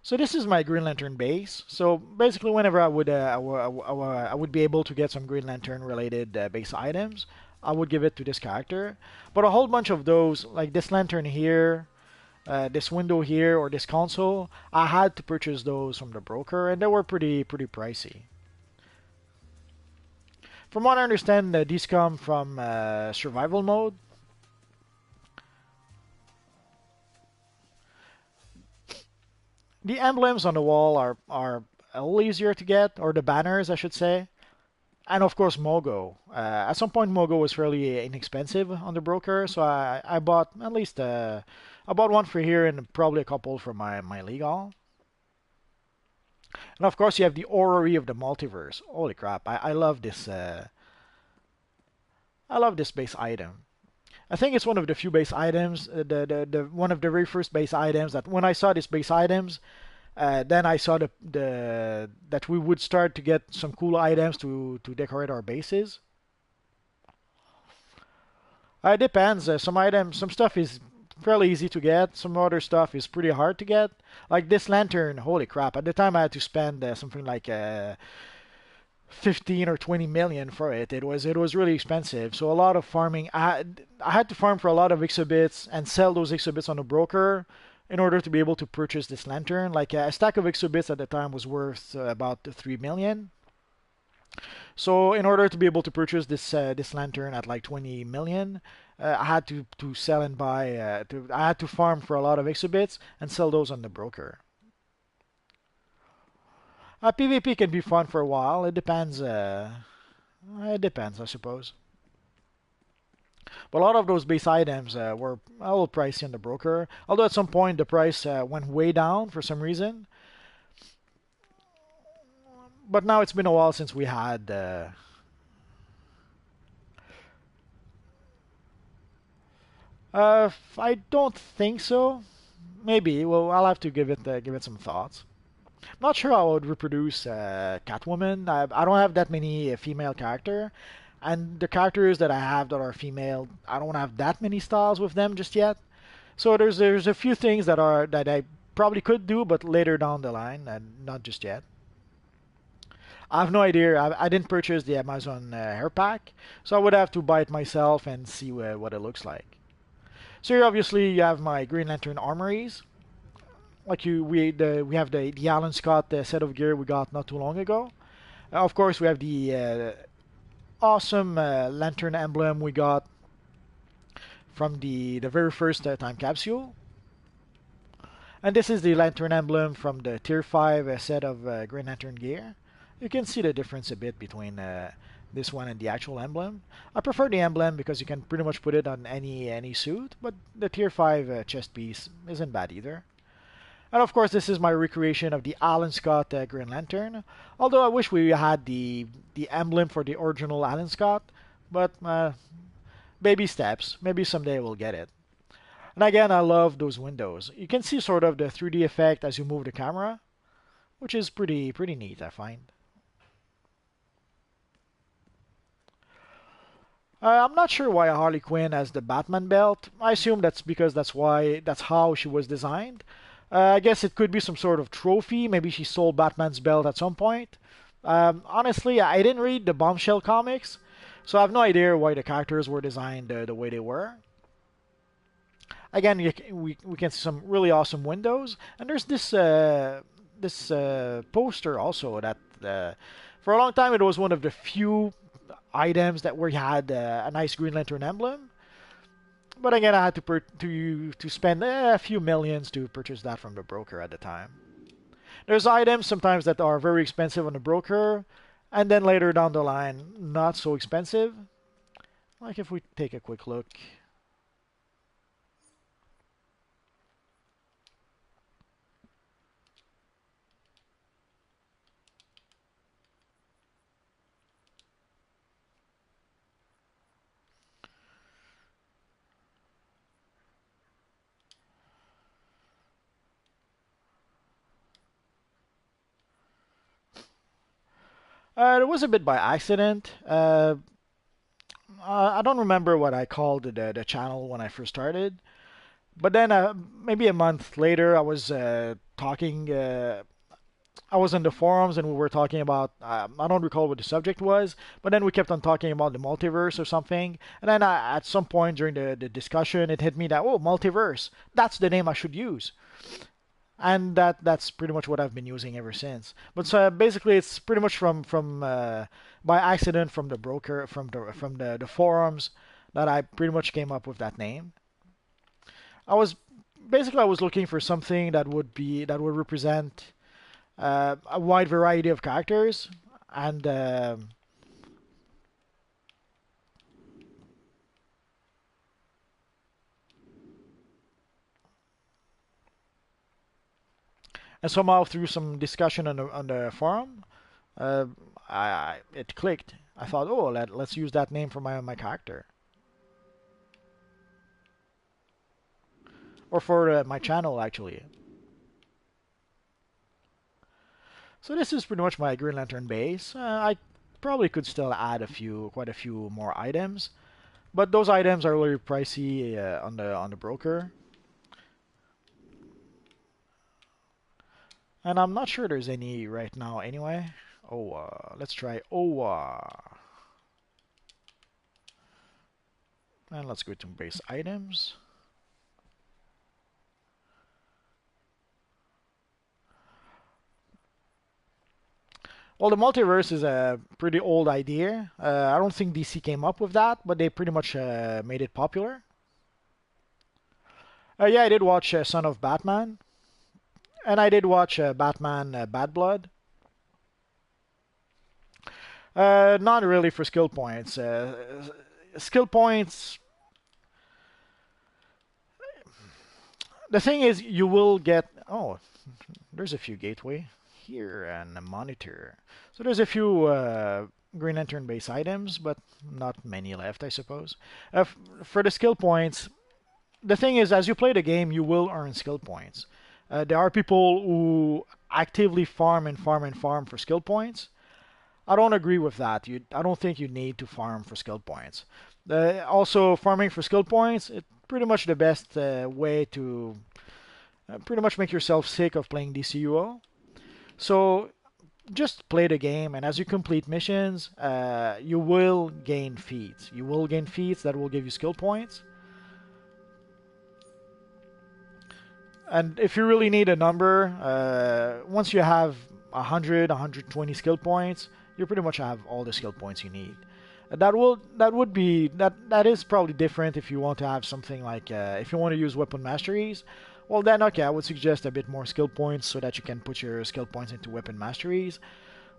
So this is my Green Lantern base. So basically, whenever I would be able to get some Green Lantern related base items, I would give it to this character. But a whole bunch of those, like this lantern here, this window here, or this console, I had to purchase those from the broker, and they were pretty pricey. From what I understand, these come from survival mode. The emblems on the wall are a little easier to get, or the banners, I should say. And of course, Mogo. At some point, Mogo was fairly inexpensive on the broker, so I bought at least I bought one for here and probably a couple for my legal. And of course, you have the Ovary of the Multiverse. Holy crap! I love this. I love this base item. I think it's one of the few base items, the one of the very first base items that when I saw these base items, then I saw that we would start to get some cool items to decorate our bases. It depends. Some stuff is fairly easy to get. Some other stuff is pretty hard to get. Like this lantern, holy crap! At the time, I had to spend something like 15 or 20 million for it. It was really expensive. So a lot of farming. I had to farm for a lot of exhibits and sell those exhibits on a broker in order to be able to purchase this lantern. Like a stack of exhibits at the time was worth about 3 million. So in order to be able to purchase this lantern at like 20 million, I had to sell and buy. I had to farm for a lot of exhibits and sell those on the broker. PvP can be fun for a while. It depends. It depends, I suppose. But a lot of those base items were a little pricey on the broker. Although at some point the price went way down for some reason. But now it's been a while since we had. I don't think so. Maybe. Well, I'll have to give it some thoughts. Not sure how I would reproduce Catwoman. I don't have that many female character, and the characters that I have that are female, I don't have that many styles with them just yet. So there's a few things that I probably could do, but later down the line, and not just yet. I have no idea. I didn't purchase the Amazon hair pack, so I would have to buy it myself and see what it looks like. So here, obviously, you have my Green Lantern armories. Like we have the Alan Scott set of gear we got not too long ago. Of course, we have the awesome lantern emblem we got from the very first time capsule. And this is the lantern emblem from the Tier 5 set of Green Lantern gear. You can see the difference a bit between this one and the actual emblem. I prefer the emblem because you can pretty much put it on any suit, but the Tier 5 chest piece isn't bad either. And of course, this is my recreation of the Alan Scott Green Lantern. Although I wish we had the emblem for the original Alan Scott, but baby steps. Maybe someday we'll get it. And again, I love those windows. You can see sort of the 3D effect as you move the camera, which is pretty neat, I find. I'm not sure why Harley Quinn has the Batman belt. I assume that's because that's how she was designed. I guess it could be some sort of trophy. Maybe she stole Batman's belt at some point. Honestly, I didn't read the Bombshell comics, so I have no idea why the characters were designed the way they were. Again, we can see some really awesome windows, and there's this poster also that for a long time it was one of the few items that we had a nice Green Lantern emblem. But again, I had to spend a few millions to purchase that from the broker at the time. There's items sometimes that are very expensive on the broker, and then later down the line, not so expensive. Like if we take a quick look. It was a bit by accident. I don't remember what I called the channel when I first started. But then maybe a month later, I was talking. I was in the forums and we were talking about. I don't recall what the subject was, but then we kept on talking about the multiverse or something. And then at some point during the discussion, it hit me that, oh, multiverse. That's the name I should use. And that's pretty much what I've been using ever since. But so basically, it's pretty much from by accident from the broker from the forums that I pretty much came up with that name. I was basically I was looking for something that would represent a wide variety of characters and somehow through some discussion on the forum, uh, it clicked. I thought, oh, let's use that name for my character or for my channel actually. So this is pretty much my Green Lantern base. I probably could still add quite a few more items, but those items are really pricey on the broker, and I'm not sure there's any right now anyway. Oh, let's try OWA, and let's go to base items. Well, the multiverse is a pretty old idea. I don't think DC came up with that, but they pretty much made it popular. Yeah, I did watch Son of Batman, and I did watch Batman Bad Blood. Not really for skill points. Skill points. The thing is, you will get. Oh, there's a few gateway here and a monitor. So there's a few Green Lantern base items, but not many left, I suppose. For the skill points, the thing is, as you play the game, you will earn skill points. There are people who actively farm and farm and farm for skill points. I don't agree with that. I don't think you need to farm for skill points. Also, farming for skill points, it's pretty much the best way to pretty much make yourself sick of playing DCUO. So just play the game, and as you complete missions, you will gain feats. You will gain feats that will give you skill points. And if you really need a number, once you have 100, 120 skill points, you pretty much have all the skill points you need. That is probably different if you want to have something like if you want to use weapon masteries. Well then, okay, I would suggest a bit more skill points so that you can put your skill points into weapon masteries.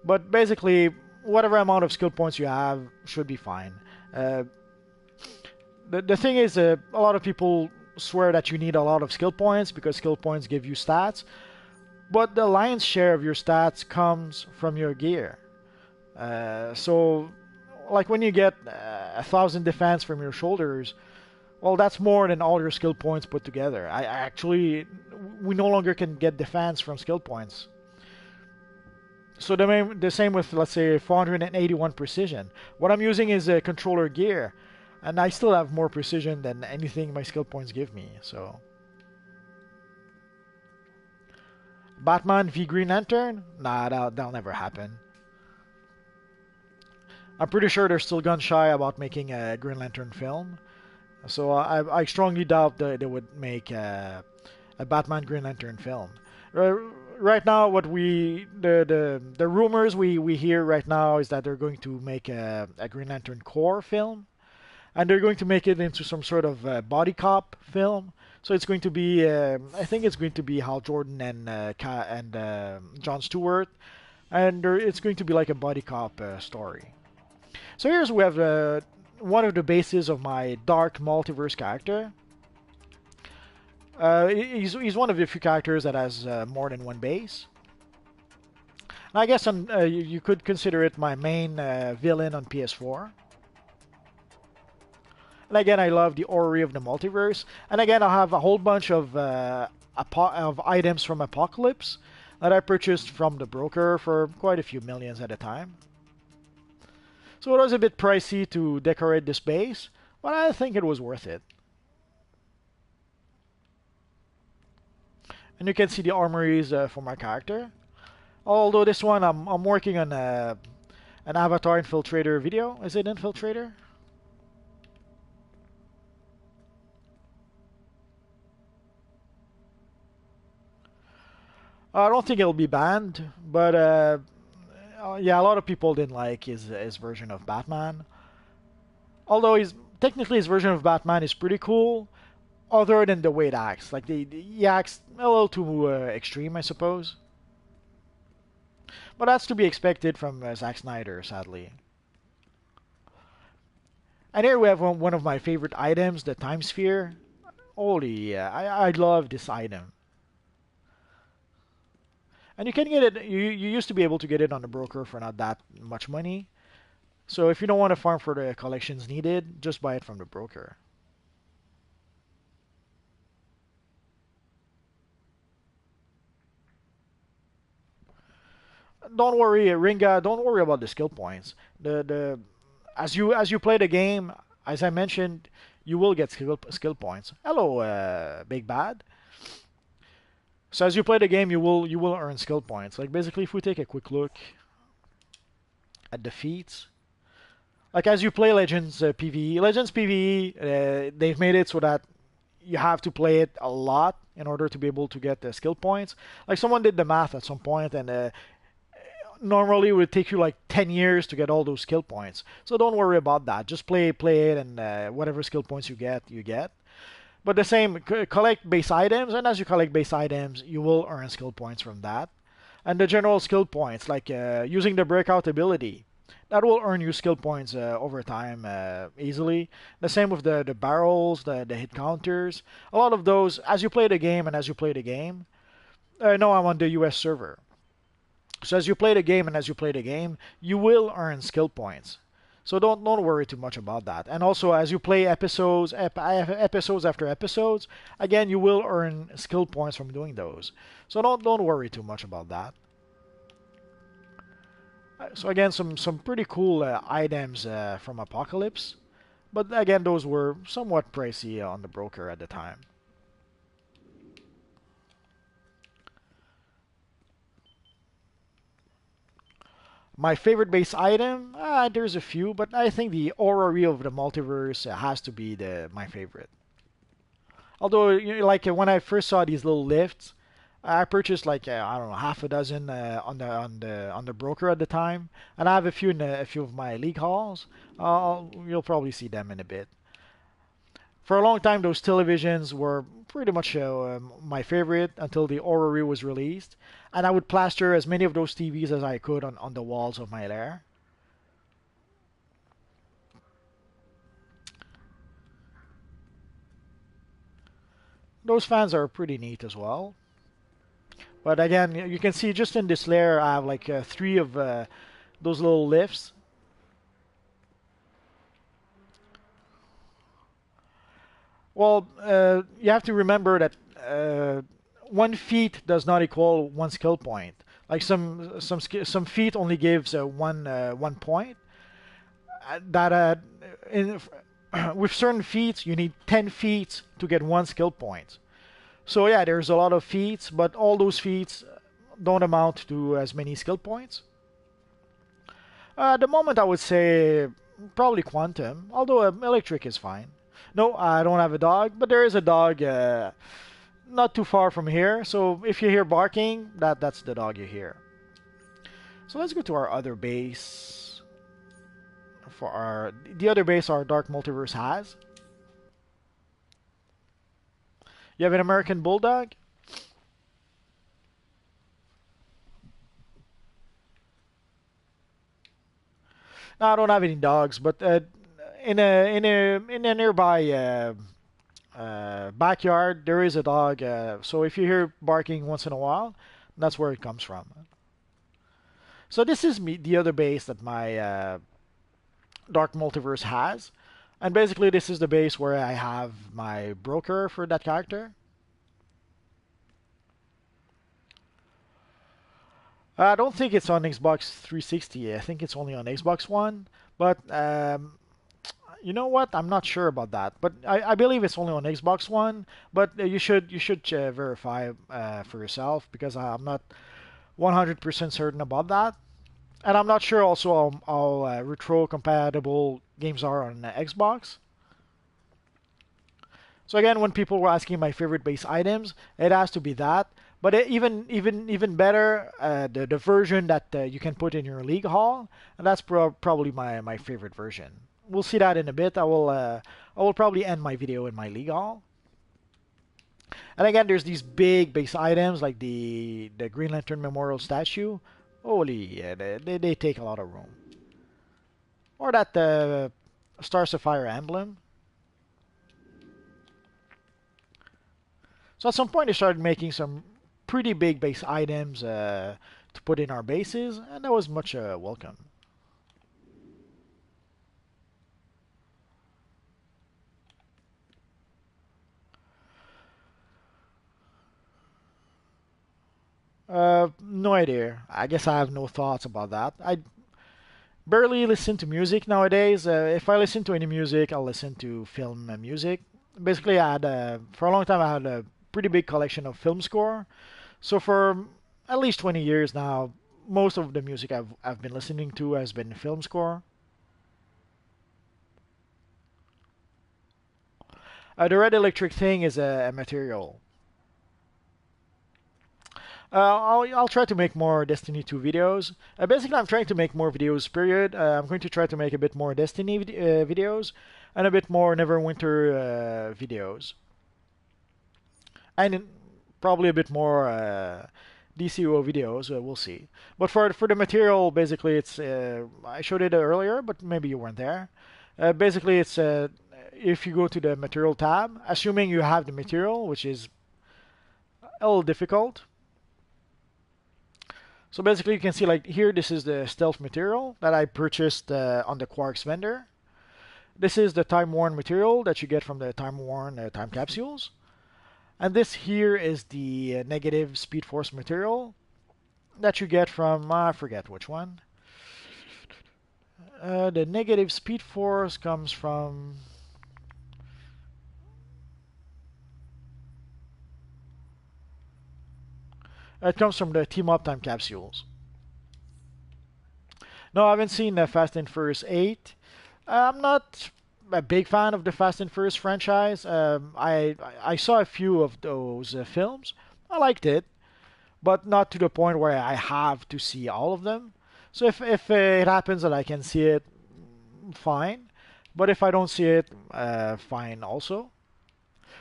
But basically, whatever amount of skill points you have should be fine. The thing is, a lot of people swear that you need a lot of skill points because skill points give you stats, but the lion's share of your stats comes from your gear. So, like when you get 1,000 defense from your shoulders, well, that's more than all your skill points put together. We no longer can get defense from skill points. So the same with, let's say, 481 precision. What I'm using is a controller gear, and I still have more precision than anything my skill points give me. So, Batman v Green Lantern? Nah, that'll never happen. I'm pretty sure they're still gun shy about making a Green Lantern film. So I strongly doubt that they would make a Batman Green Lantern film. Right now, the rumors we hear right now is that they're going to make a Green Lantern Corps film, and they're going to make it into some sort of body cop film. So it's going to be, I think it's going to be Hal Jordan and Jon Stewart, and it's going to be like a body cop story. So here's we have one of the bases of my dark multiverse character. He's one of the few characters that has more than one base. And I guess you could consider it my main villain on PS4. And again, I love the Ovary of the Multiverse. And again, I have a whole bunch of items from Apocalypse that I purchased from the broker for quite a few millions at a time. So it was a bit pricey to decorate this base, but I think it was worth it. And you can see the armories for my character. Although this one, I'm working on an Avatar Infiltrator video. Is it Infiltrator? I don't think it'll be banned, but yeah, a lot of people didn't like his version of Batman. Although technically his version of Batman is pretty cool, other than the way it acts. Like he acts a little too extreme, I suppose. But that's to be expected from Zack Snyder, sadly. And here we have one of my favorite items, the Time Sphere. Holy, I love this item. And you can get it, you used to be able to get it on the broker for not that much money. So if you don't want to farm for the collections needed, just buy it from the broker. Don't worry, Ringa, don't worry about the skill points. As you play the game, as I mentioned, you will get skill points. Hello, Big Bad. So as you play the game, you will earn skill points. Like basically, if we take a quick look at the feats, like as you play Legends PvE, they've made it so that you have to play it a lot in order to be able to get the skill points. Like someone did the math at some point, and normally it would take you like 10 years to get all those skill points. So don't worry about that. Just play it, and whatever skill points you get, you get. But the same, collect base items, and as you collect base items, you will earn skill points from that. And the general skill points, like using the breakout ability, that will earn you skill points over time easily. The same with the barrels, the hit counters. A lot of those, as you play the game and as you play the game, no, I'm on the US server. So as you play the game and as you play the game, you will earn skill points. So don't worry too much about that. And also, as you play episodes after episodes, again, you will earn skill points from doing those. So don't worry too much about that. So again, some pretty cool items from Apocalypse, but again, those were somewhat pricey on the broker at the time. My favorite base item? There's a few, but I think the Ovary of the Multiverse has to be my favorite. Although, like when I first saw these little lifts, I purchased like I don't know, half a dozen on the broker at the time, and I have a few in a few of my league halls. You'll probably see them in a bit. For a long time, those televisions were pretty much my favorite until the Ovary was released, and I would plaster as many of those TVs as I could on the walls of my lair. Those fans are pretty neat as well. But again, you can see just in this layer, I have like three of those little lifts. Well, you have to remember that 1 feat does not equal 1 skill point. Like some feat only gives 1 point. That in, with certain feats, you need 10 feats to get 1 skill point. So yeah, there's a lot of feats, but all those feats don't amount to as many skill points. At the moment, I would say probably Quantum, although Electric is fine. No, I don't have a dog, but there is a dog not too far from here. So if you hear barking, that's the dog you hear. So let's go to our other base. For the other base our Dark Multiverse has. You have an American Bulldog. No, I don't have any dogs, but in a nearby backyard there is a dog. So if you hear barking once in a while, that's where it comes from. So this is the other base that my Dark Multiverse has. And basically this is the base where I have my broker for that character. I don't think it's on Xbox 360. I think it's only on Xbox One. But you know what? I'm not sure about that. But I believe it's only on Xbox One. But you should verify for yourself because I'm not 100% certain about that. And I'm not sure also how retro compatible games are on Xbox. So again, when people were asking my favorite base items, it has to be that. But even better, the version that you can put in your league hall, and that's probably my favorite version. We'll see that in a bit. I will probably end my video in my league hall. And again, there's these big base items like the Green Lantern Memorial Statue. Holy, yeah, they take a lot of room. Or that Star Sapphire Emblem. So at some point they started making some pretty big base items to put in our bases, and that was much welcome. No idea. I guess I have no thoughts about that. I barely listen to music nowadays. If I listen to any music, I'll listen to film music. Basically, I had for a long time I had a pretty big collection of film score. So for at least 20 years now, most of the music I've been listening to has been film score. The red electric thing is a material. I'll try to make more Destiny 2 videos. Basically, I'm trying to make more videos, period. I'm going to try to make a bit more Destiny videos and a bit more Neverwinter videos. And probably a bit more DCUO videos. We'll see. But for the material, basically, it's I showed it earlier, but maybe you weren't there. Basically, it's if you go to the material tab, assuming you have the material, which is a little difficult. So basically, you can see like here, this is the stealth material that I purchased on the Quarks vendor. This is the time worn material that you get from the time worn time capsules. And this here is the negative speed force material that you get from, I forget which one. The negative speed force comes from... It comes from the Team Up time capsules. No, I haven't seen Fast and Furious 8. I'm not a big fan of the Fast and Furious franchise. I saw a few of those films. I liked it, but not to the point where I have to see all of them. So if it happens that I can see it, fine. But if I don't see it, fine also.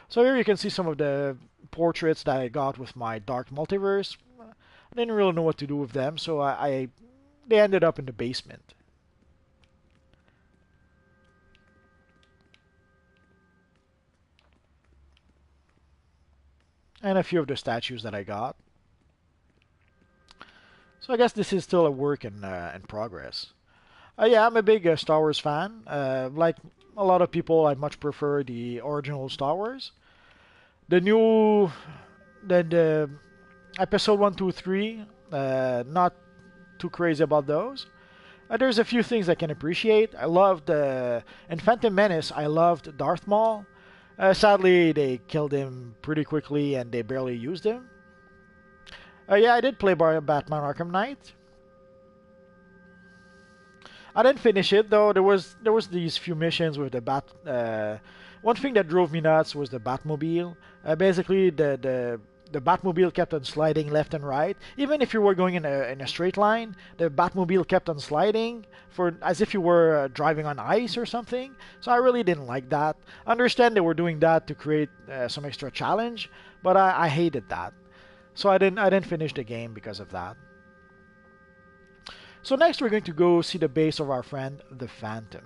So here you can see some of the portraits that I got with my Dark Multiverse. I didn't really know what to do with them, so they ended up in the basement. and a few of the statues that I got. So I guess this is still a work in progress. Yeah, I'm a big Star Wars fan. Like a lot of people, I much prefer the original Star Wars. The new, the episode 1, 2, 3, not too crazy about those. There's a few things I can appreciate. I loved in Phantom Menace. I loved Darth Maul. Sadly, they killed him pretty quickly, and they barely used him. Yeah, I did play Batman Arkham Knight. I didn't finish it though. There was these few missions with the Bat. One thing that drove me nuts was the Batmobile. Basically, the Batmobile kept on sliding left and right. Even if you were going in a straight line, the Batmobile kept on sliding for as if you were driving on ice or something. So I really didn't like that. I understand they were doing that to create some extra challenge, but I hated that. So I didn't finish the game because of that. So next we're going to go see the base of our friend the Phantom.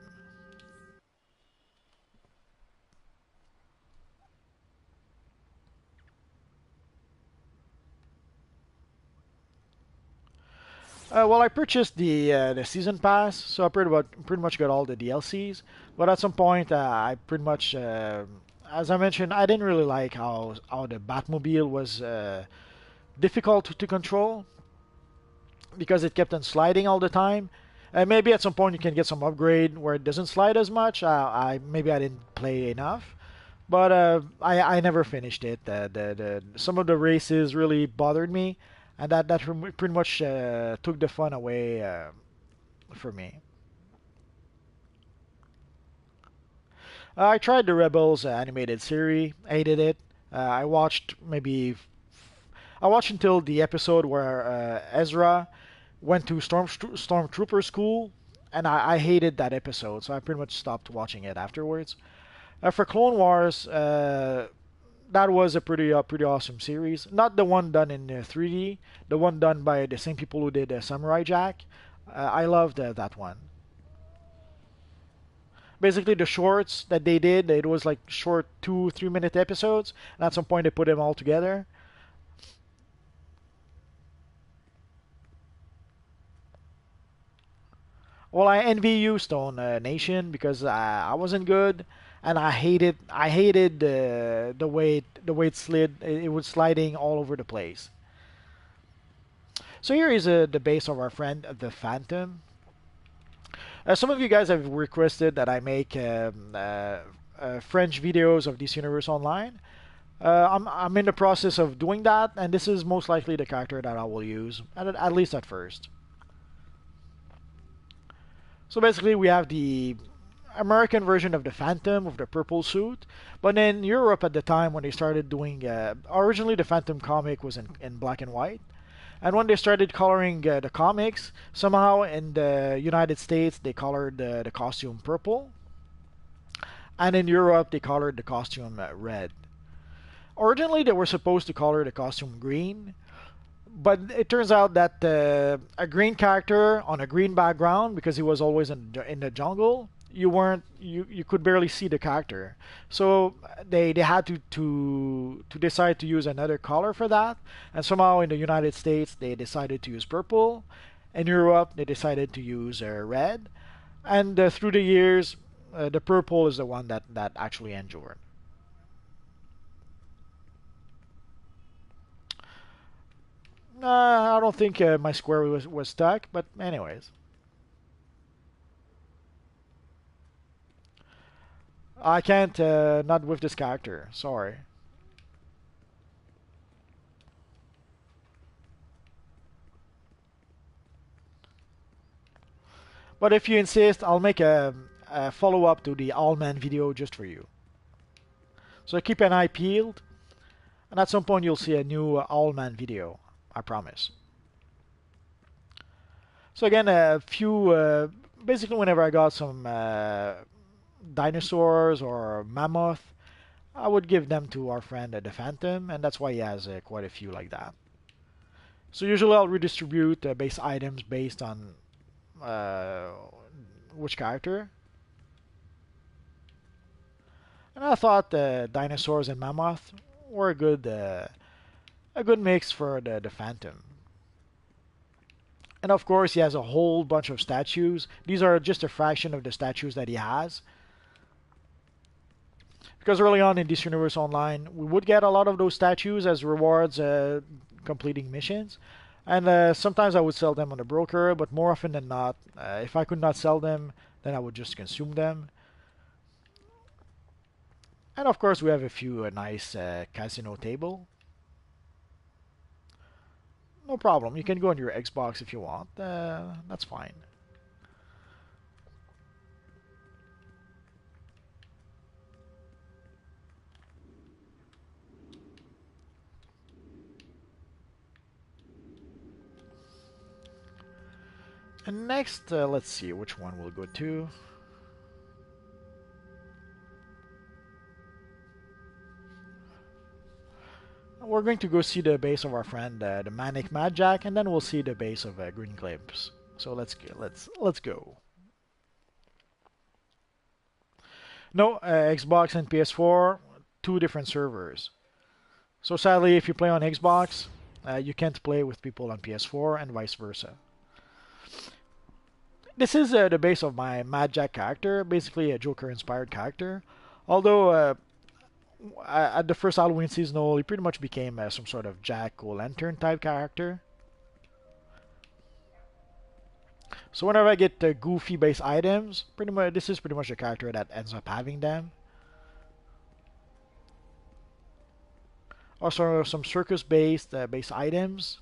Well, I purchased the season pass, so I pretty much got all the DLCs. But at some point, I pretty much, as I mentioned, I didn't really like how the Batmobile was difficult to control because it kept on sliding all the time. Maybe at some point you can get some upgrade where it doesn't slide as much. Maybe I didn't play enough, but I never finished it. Some of the races really bothered me, and that pretty much took the fun away for me. I tried the Rebels animated series, hated it. I watched until the episode where Ezra went to Stormtrooper school, and I hated that episode, so I pretty much stopped watching it afterwards. For Clone Wars, that was a pretty awesome series. Not the one done in 3D, the one done by the same people who did Samurai Jack. I loved that one. Basically, the shorts that they did, it was like short 2-3 minute episodes, and at some point they put them all together. Well, I envy you, Stone Nation, because I wasn't good, and I hated the way it slid. It was sliding all over the place. So here is the base of our friend the Phantom. Some of you guys have requested that I make French videos of this universe online. I'm in the process of doing that, and this is most likely the character that I will use, at least at first. So basically, we have the American version of the Phantom with the purple suit, but in Europe at the time when they started doing, originally the Phantom comic was in black and white, and when they started coloring the comics, somehow in the United States they colored the costume purple, and in Europe they colored the costume red. Originally they were supposed to color the costume green, but it turns out that a green character on a green background, because he was always in the jungle, you could barely see the character. So they had to decide to use another color for that, and somehow in the United States they decided to use purple. In Europe they decided to use red, and through the years the purple is the one that actually endured. I don't think my square was stuck, but anyways. I can't, not with this character, sorry. But if you insist, I'll make a follow-up to the All-Man video just for you. So keep an eye peeled, and at some point you'll see a new All-Man video, I promise. So again, a few, basically whenever I got some dinosaurs or mammoth, I would give them to our friend the Phantom, and that's why he has quite a few like that. So usually I'll redistribute base items based on uh, which character. And I thought dinosaurs and mammoth were a good a good mix for the Phantom. And of course, he has a whole bunch of statues. These are just a fraction of the statues that he has. Because early on in this universe online, we would get a lot of those statues as rewards completing missions. And sometimes I would sell them on the broker, but more often than not, if I could not sell them, then I would just consume them. And of course, we have a few nice casino table. No problem. You can go on your Xbox if you want. That's fine. And next, let's see which one we'll go to. We're going to go see the base of our friend, the Manic Mad Jack, and then we'll see the base of Green Clips. So let's go. No, Xbox and PS4, two different servers. So sadly, if you play on Xbox, you can't play with people on PS4 and vice versa. This is the base of my Mad Jack character, basically a Joker-inspired character. Although at the first Halloween seasonal, he pretty much became some sort of Jack-o'-lantern type character. So whenever I get goofy base items, pretty much this is pretty much the character that ends up having them. Also some circus-based base items.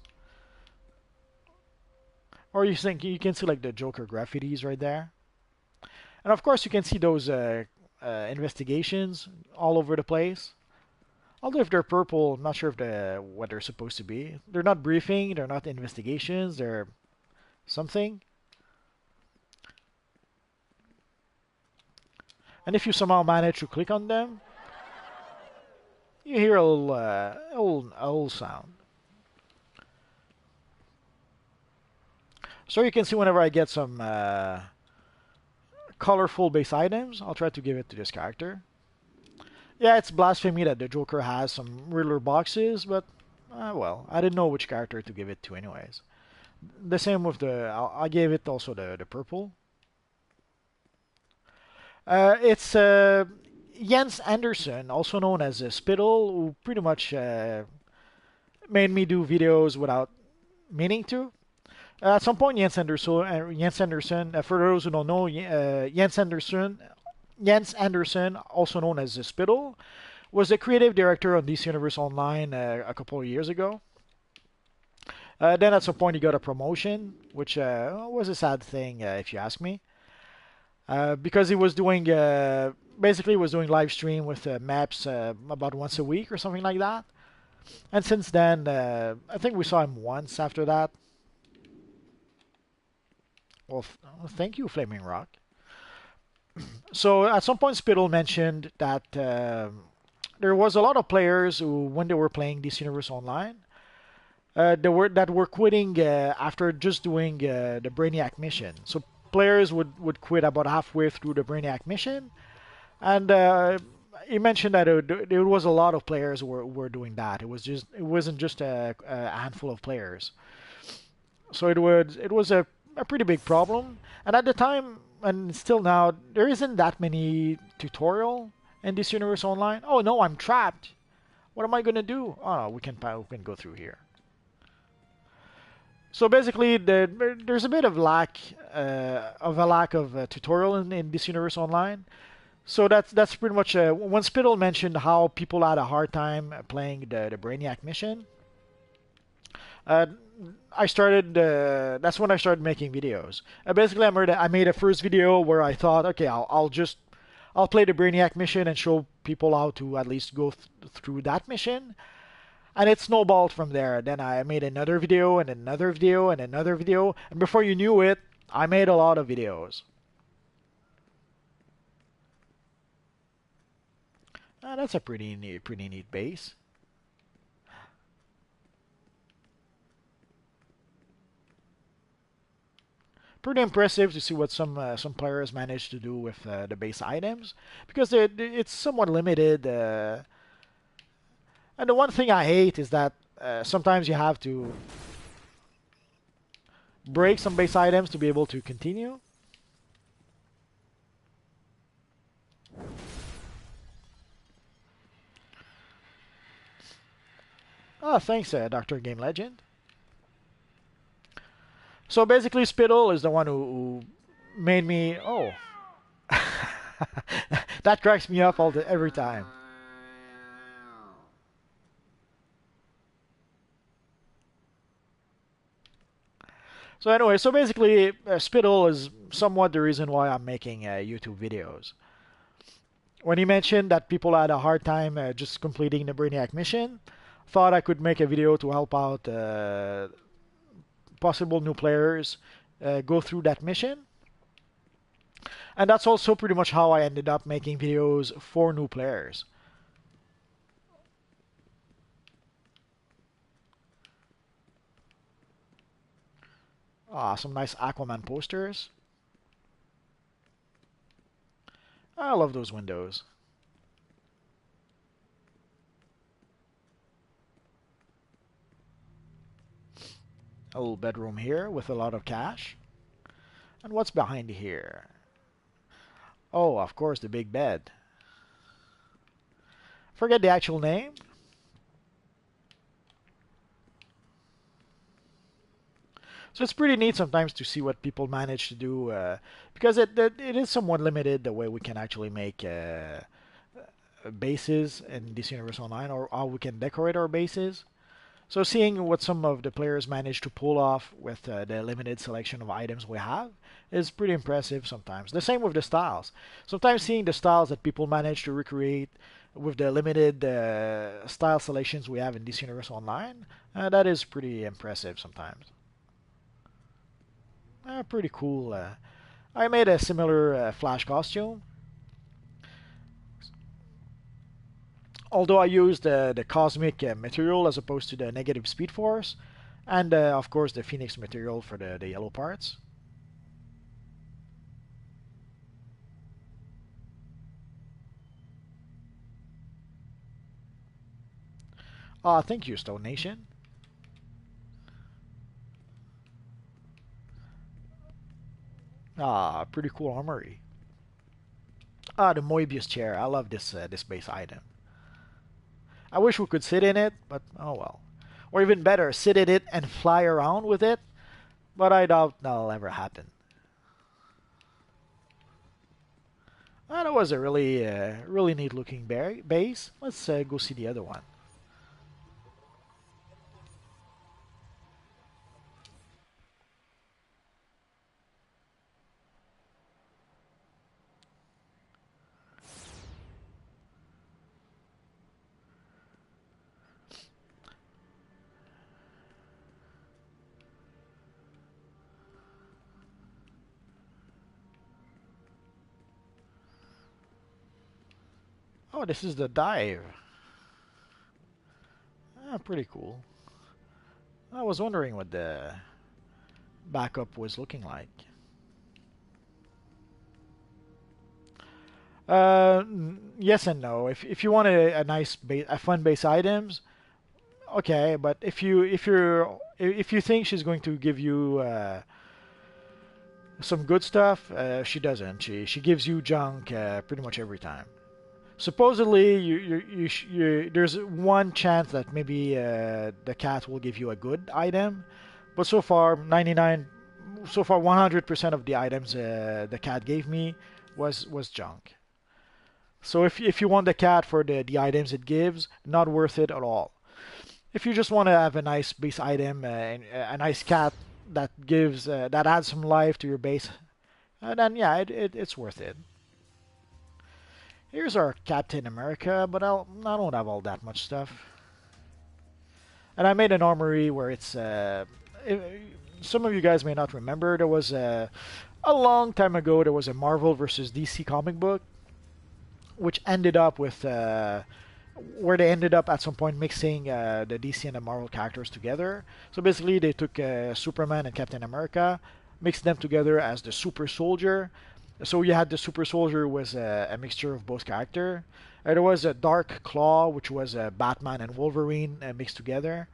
Or you can see like the Joker graffitis right there. And of course you can see those investigations all over the place. Although if they're purple, I'm not sure if what they're supposed to be. They're not briefing, they're not investigations, they're something. And if you somehow manage to click on them, you hear a little sound. So you can see whenever I get some colorful base items, I'll try to give it to this character. Yeah, it's blasphemy that the Joker has some Riddler boxes, but well, I didn't know which character to give it to anyways. The same with I gave it also the purple. It's Jens Anderson, also known as Spittle, who pretty much made me do videos without meaning to. At some point, Jens Anderson, for those who don't know, Jens Anderson, also known as Spittle, was the creative director on DC Universe Online a couple of years ago. Then at some point he got a promotion, which was a sad thing if you ask me. Because he was doing basically was doing live stream with maps about once a week or something like that. And since then, I think we saw him once after that. Well, thank you, Flaming Rock. So at some point, Spittle mentioned that there was a lot of players who, when they were playing this universe online, that were quitting after just doing the Brainiac mission. So players would quit about halfway through the Brainiac mission, and he mentioned that there was a lot of players who were doing that. It wasn't just a handful of players. So it was a pretty big problem. And at the time, and still now, there isn't that many tutorial in this universe online. Oh no, I'm trapped. What am I gonna do? Oh, we can go through here. So basically, there's a bit of a lack of tutorial in this universe online. So that's pretty much when Spittle mentioned how people had a hard time playing the Brainiac mission. I started. That's when I started making videos. Basically, I made a first video where I thought, okay, I'll play the Brainiac mission and show people how to at least go through that mission. And it snowballed from there. Then I made another video and another video and another video. And before you knew it, I made a lot of videos. That's a pretty neat base. Pretty impressive to see what some players managed to do with the base items, because it's somewhat limited. And the one thing I hate is that sometimes you have to break some base items to be able to continue. Oh, thanks, Dr. Game Legend. So basically, Spittle is the one who made me. Oh, that cracks me up every time. So anyway, so basically, Spittle is somewhat the reason why I'm making YouTube videos. When he mentioned that people had a hard time just completing the Brainiac mission, thought I could make a video to help out possible new players go through that mission. And that's also pretty much how I ended up making videos for new players. Ah, some nice Aquaman posters. I love those windows. A little bedroom here with a lot of cash. And what's behind here? Oh, of course, the big bed. Forget the actual name. So it's pretty neat sometimes to see what people manage to do, because it is somewhat limited the way we can actually make bases in DC Universe Online, or how we can decorate our bases. So seeing what some of the players manage to pull off with the limited selection of items we have is pretty impressive sometimes. The same with the styles. Sometimes seeing the styles that people manage to recreate with the limited style selections we have in DC Universe Online, that is pretty impressive sometimes. Pretty cool. I made a similar Flash costume. Although I used the cosmic material as opposed to the negative speed force, and of course the Phoenix material for the yellow parts. Thank you, Stone Nation. Pretty cool armory. The Mobius Chair. I love this base item. I wish we could sit in it, but oh well. Or even better, sit in it and fly around with it, but I doubt that'll ever happen. That was a really neat looking base. Let's go see the other one. Oh, this is the dive. Pretty cool. I was wondering what the backup was looking like. Yes and no. If you want a nice fun base items, okay. But if you think she's going to give you some good stuff, she doesn't. She gives you junk pretty much every time. Supposedly, there's one chance that maybe the cat will give you a good item, but so far 100% of the items the cat gave me was junk. So if you want the cat for the items it gives, not worth it at all. If you just want to have a nice base item, a nice cat that gives that adds some life to your base, then yeah, it's worth it. Here's our Captain America, but I don't have all that much stuff. And I made an armory where it's... some of you guys may not remember, there was a long time ago, there was a Marvel versus DC comic book, which ended up with... where they ended up at some point mixing the DC and the Marvel characters together. So basically they took Superman and Captain America, mixed them together as the Super Soldier. So you had the Super Soldier was a mixture of both characters. There was a Dark Claw, which was Batman and Wolverine mixed together.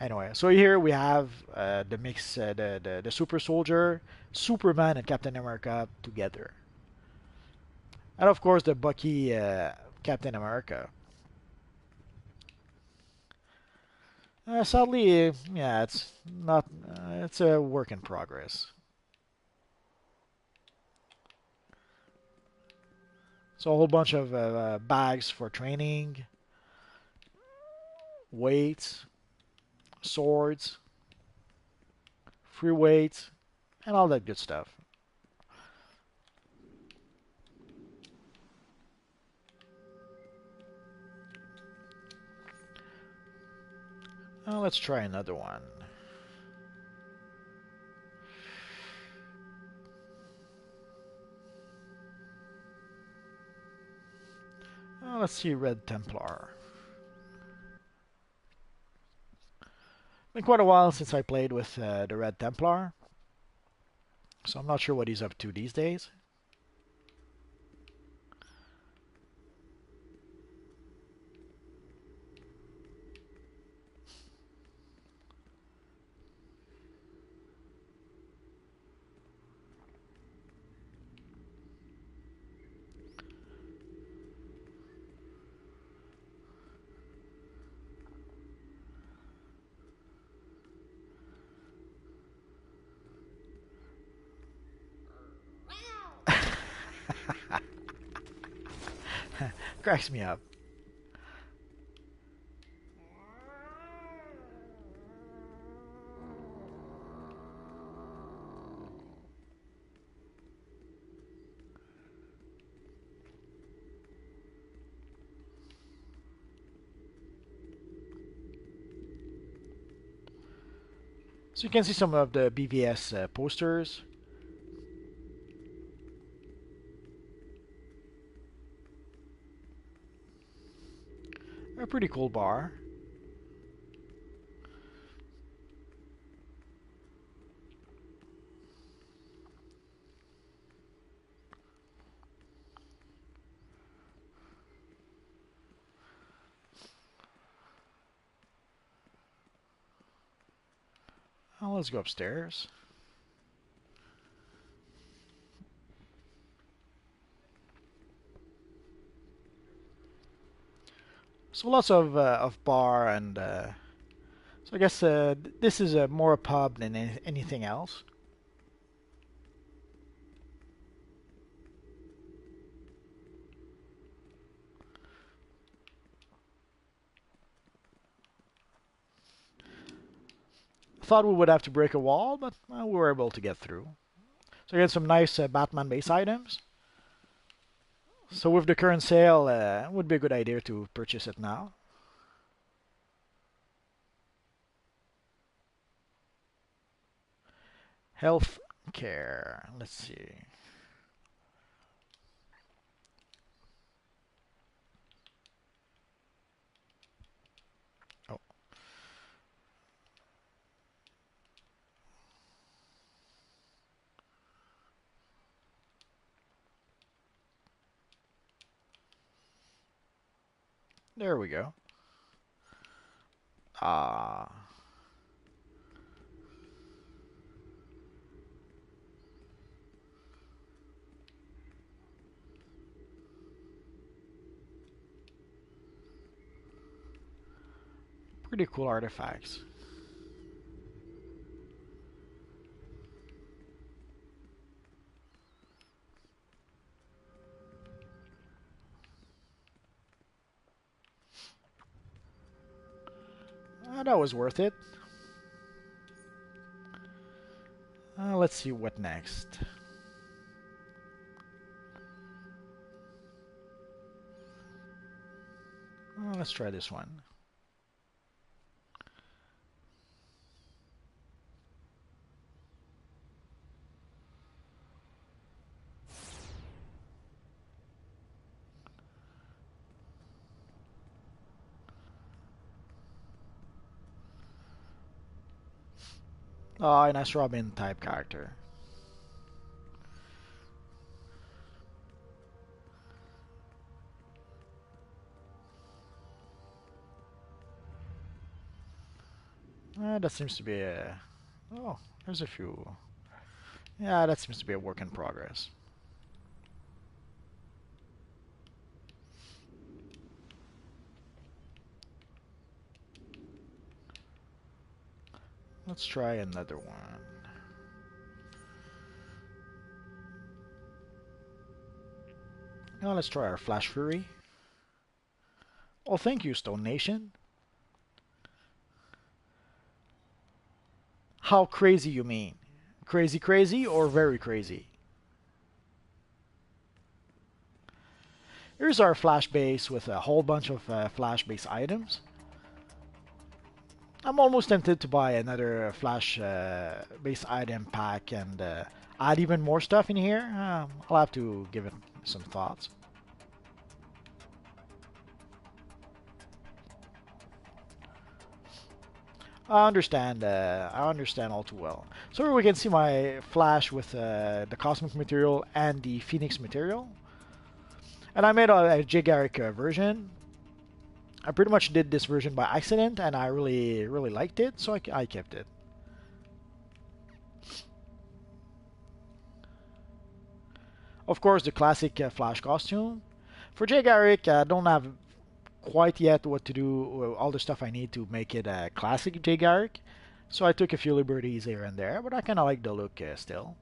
Anyway, so here we have the mix, the Super Soldier, Superman, and Captain America together, and of course the Bucky Captain America. Sadly, yeah, it's not. It's a work in progress. So a whole bunch of bags for training, weights, swords, free weights, and all that good stuff. Let's try another one. Let's see Red Templar. Been quite a while since I played with the Red Templar, so I'm not sure what he's up to these days. Cracks me up. So you can see some of the BVS posters. A pretty cool bar. Let's go upstairs. So lots of bar and so I guess this is more a pub than anything else. Thought we would have to break a wall, but we were able to get through. So again, some nice Batman base items. So with the current sale, it would be a good idea to purchase it now. Health care. Let's see. Oh. There we go. Ah. Pretty cool artifacts. That was worth it. Let's see what next. Let's try this one. Oh, a nice Robin type character. That seems to be a... Oh, there's a few. Yeah, that seems to be a work in progress. Let's try another one. Now let's try our Flash Fury. Oh, thank you, Stone Nation. How crazy you mean? Crazy crazy or very crazy? Here's our Flash base with a whole bunch of Flash base items. I'm almost tempted to buy another Flash base item pack and add even more stuff in here. I'll have to give it some thoughts. I understand all too well. So here we can see my Flash with the Cosmic material and the Phoenix material. And I made a J. Garrick version. I pretty much did this version by accident, and I really liked it, so I kept it. Of course, the classic Flash costume. For J. Garrick, I don't have quite yet what to do, all the stuff I need to make it a classic J. Garrick. So I took a few liberties here and there, but I kind of like the look still.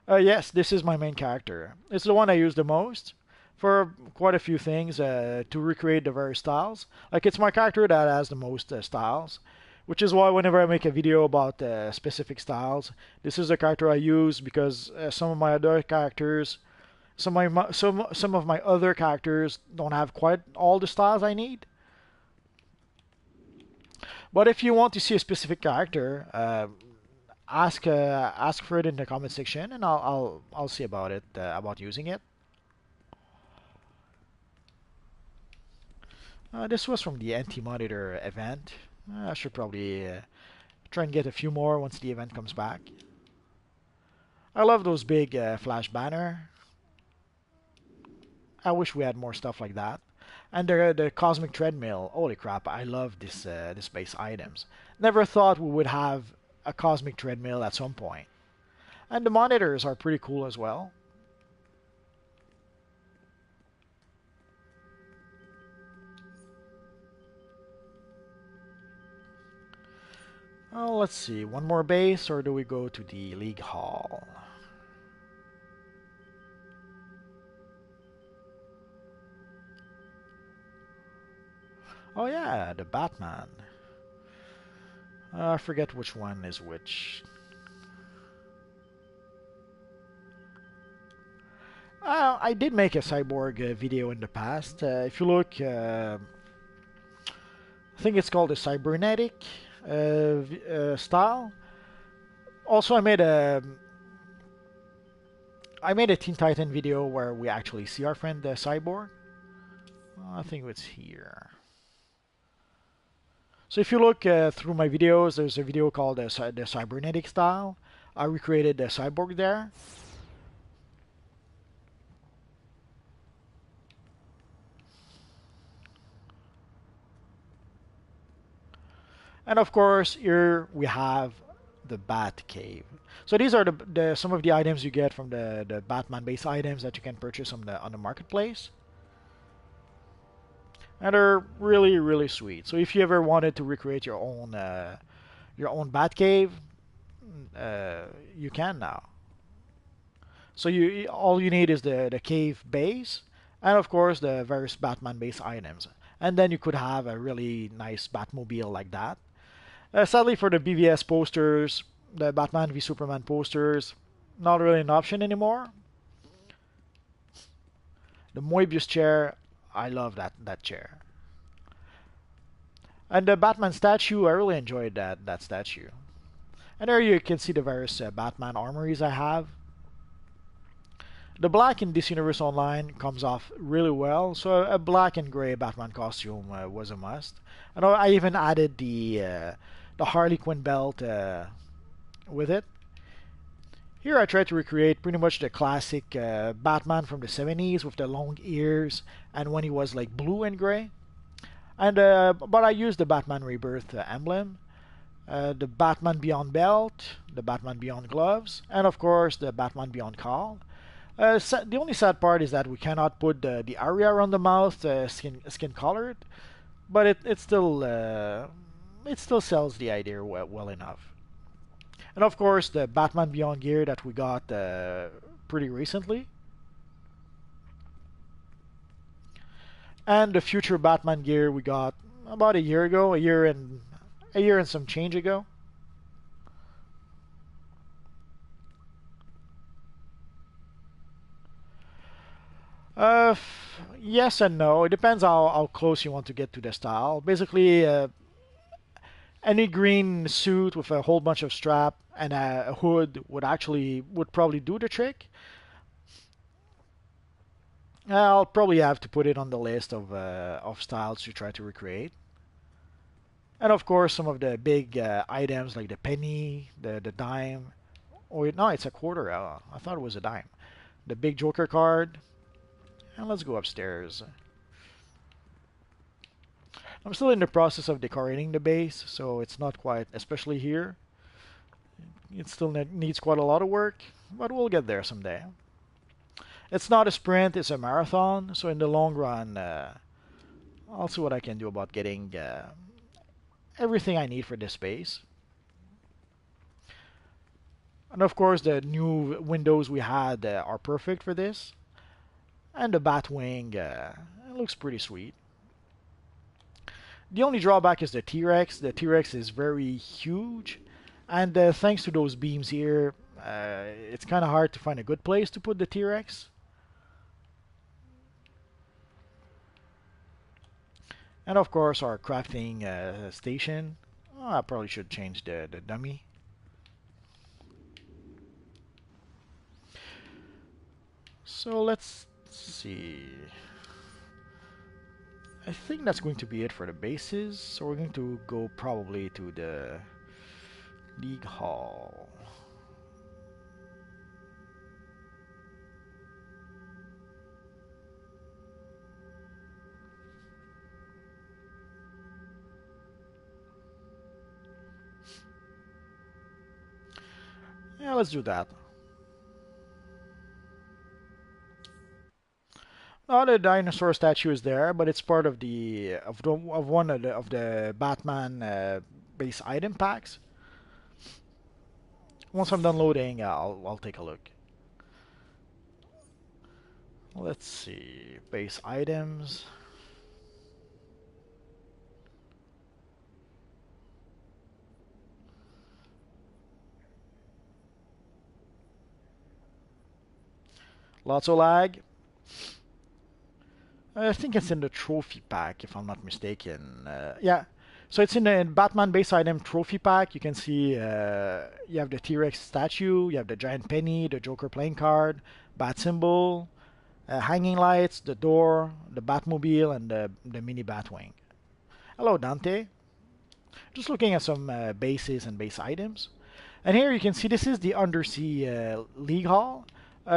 Yes, this is my main character. It's the one I use the most for quite a few things to recreate the various styles. Like, it's my character that has the most styles, which is why whenever I make a video about specific styles, this is the character I use, because some of my other characters, some of my other characters don't have quite all the styles I need. But if you want to see a specific character, ask for it in the comment section, and I'll see about it, about using it. This was from the Anti-Monitor event. I should probably try and get a few more once the event comes back. I love those big Flash banner. I wish we had more stuff like that. And the Cosmic Treadmill. Holy crap! I love this base items. Never thought we would have a Cosmic Treadmill at some point. And the monitors are pretty cool as well. Oh, let's see. One more base, or do we go to the League Hall? Oh yeah, the Batman. I forget which one is which. I did make a Cyborg video in the past. If you look, I think it's called the Cybernetic style. Also, I made a Teen Titan video where we actually see our friend Cyborg. I think it's here. So if you look through my videos, there's a video called the Cybernetic style. I recreated the Cyborg there. And of course, here we have the Batcave. So these are some of the items you get from the Batman base items that you can purchase on the marketplace. And they're really sweet. So if you ever wanted to recreate your own Batcave, you can now. So all you need is the cave base, and of course the various Batman base items, and then you could have a really nice Batmobile like that. Sadly, for the BVS posters, the Batman v Superman posters, not really an option anymore. The Mobius Chair, I love that chair. And the Batman statue, I really enjoyed that statue. And there you can see the various Batman armories I have. The black in this universe online comes off really well, so a black and gray Batman costume was a must. And I even added the Harley Quinn belt with it. Here I tried to recreate pretty much the classic Batman from the 70s with the long ears and when he was like blue and gray. And but I used the Batman Rebirth emblem, the Batman Beyond belt, the Batman Beyond gloves, and of course the Batman Beyond cowl. The only sad part is that we cannot put the area around the mouth skin colored, but it still sells the idea well enough. And of course the Batman Beyond gear that we got pretty recently, and the future Batman gear we got about a year ago, a year and some change ago. Yes and no. It depends how close you want to get to the style. Basically, any green suit with a whole bunch of strap and a hood would probably do the trick. I'll probably have to put it on the list of styles to try to recreate. And of course, some of the big items like the penny, the dime. Oh no, it's a quarter. I thought it was a dime. The big Joker card. And let's go upstairs. I'm still in the process of decorating the base, so it's not quite, especially here. It still needs quite a lot of work, but we'll get there someday. It's not a sprint, it's a marathon, so in the long run, I'll see what I can do about getting everything I need for this base. And of course, the new windows we had are perfect for this. And the Batwing it looks pretty sweet. The only drawback is the T-Rex. The T-Rex is very huge, and thanks to those beams here, it's kind of hard to find a good place to put the T-Rex. And of course, our crafting station. Oh, I probably should change the dummy. So let's see. I think that's going to be it for the bases. So we're going to go probably to the League Hall. Yeah, let's do that. Now the dinosaur statue is there, but it's part of one of the Batman base item packs. Once I'm done loading, I'll take a look. Let's see, base items. Lots of lag. I think it's in the trophy pack, if I'm not mistaken. Yeah, so it's in the Batman base item trophy pack. You can see you have the T-Rex statue, you have the giant penny, the Joker playing card, bat symbol, hanging lights, the door, the Batmobile, and the mini Batwing. Hello, Dante. Just looking at some bases and base items. And here you can see this is the Undersea League Hall.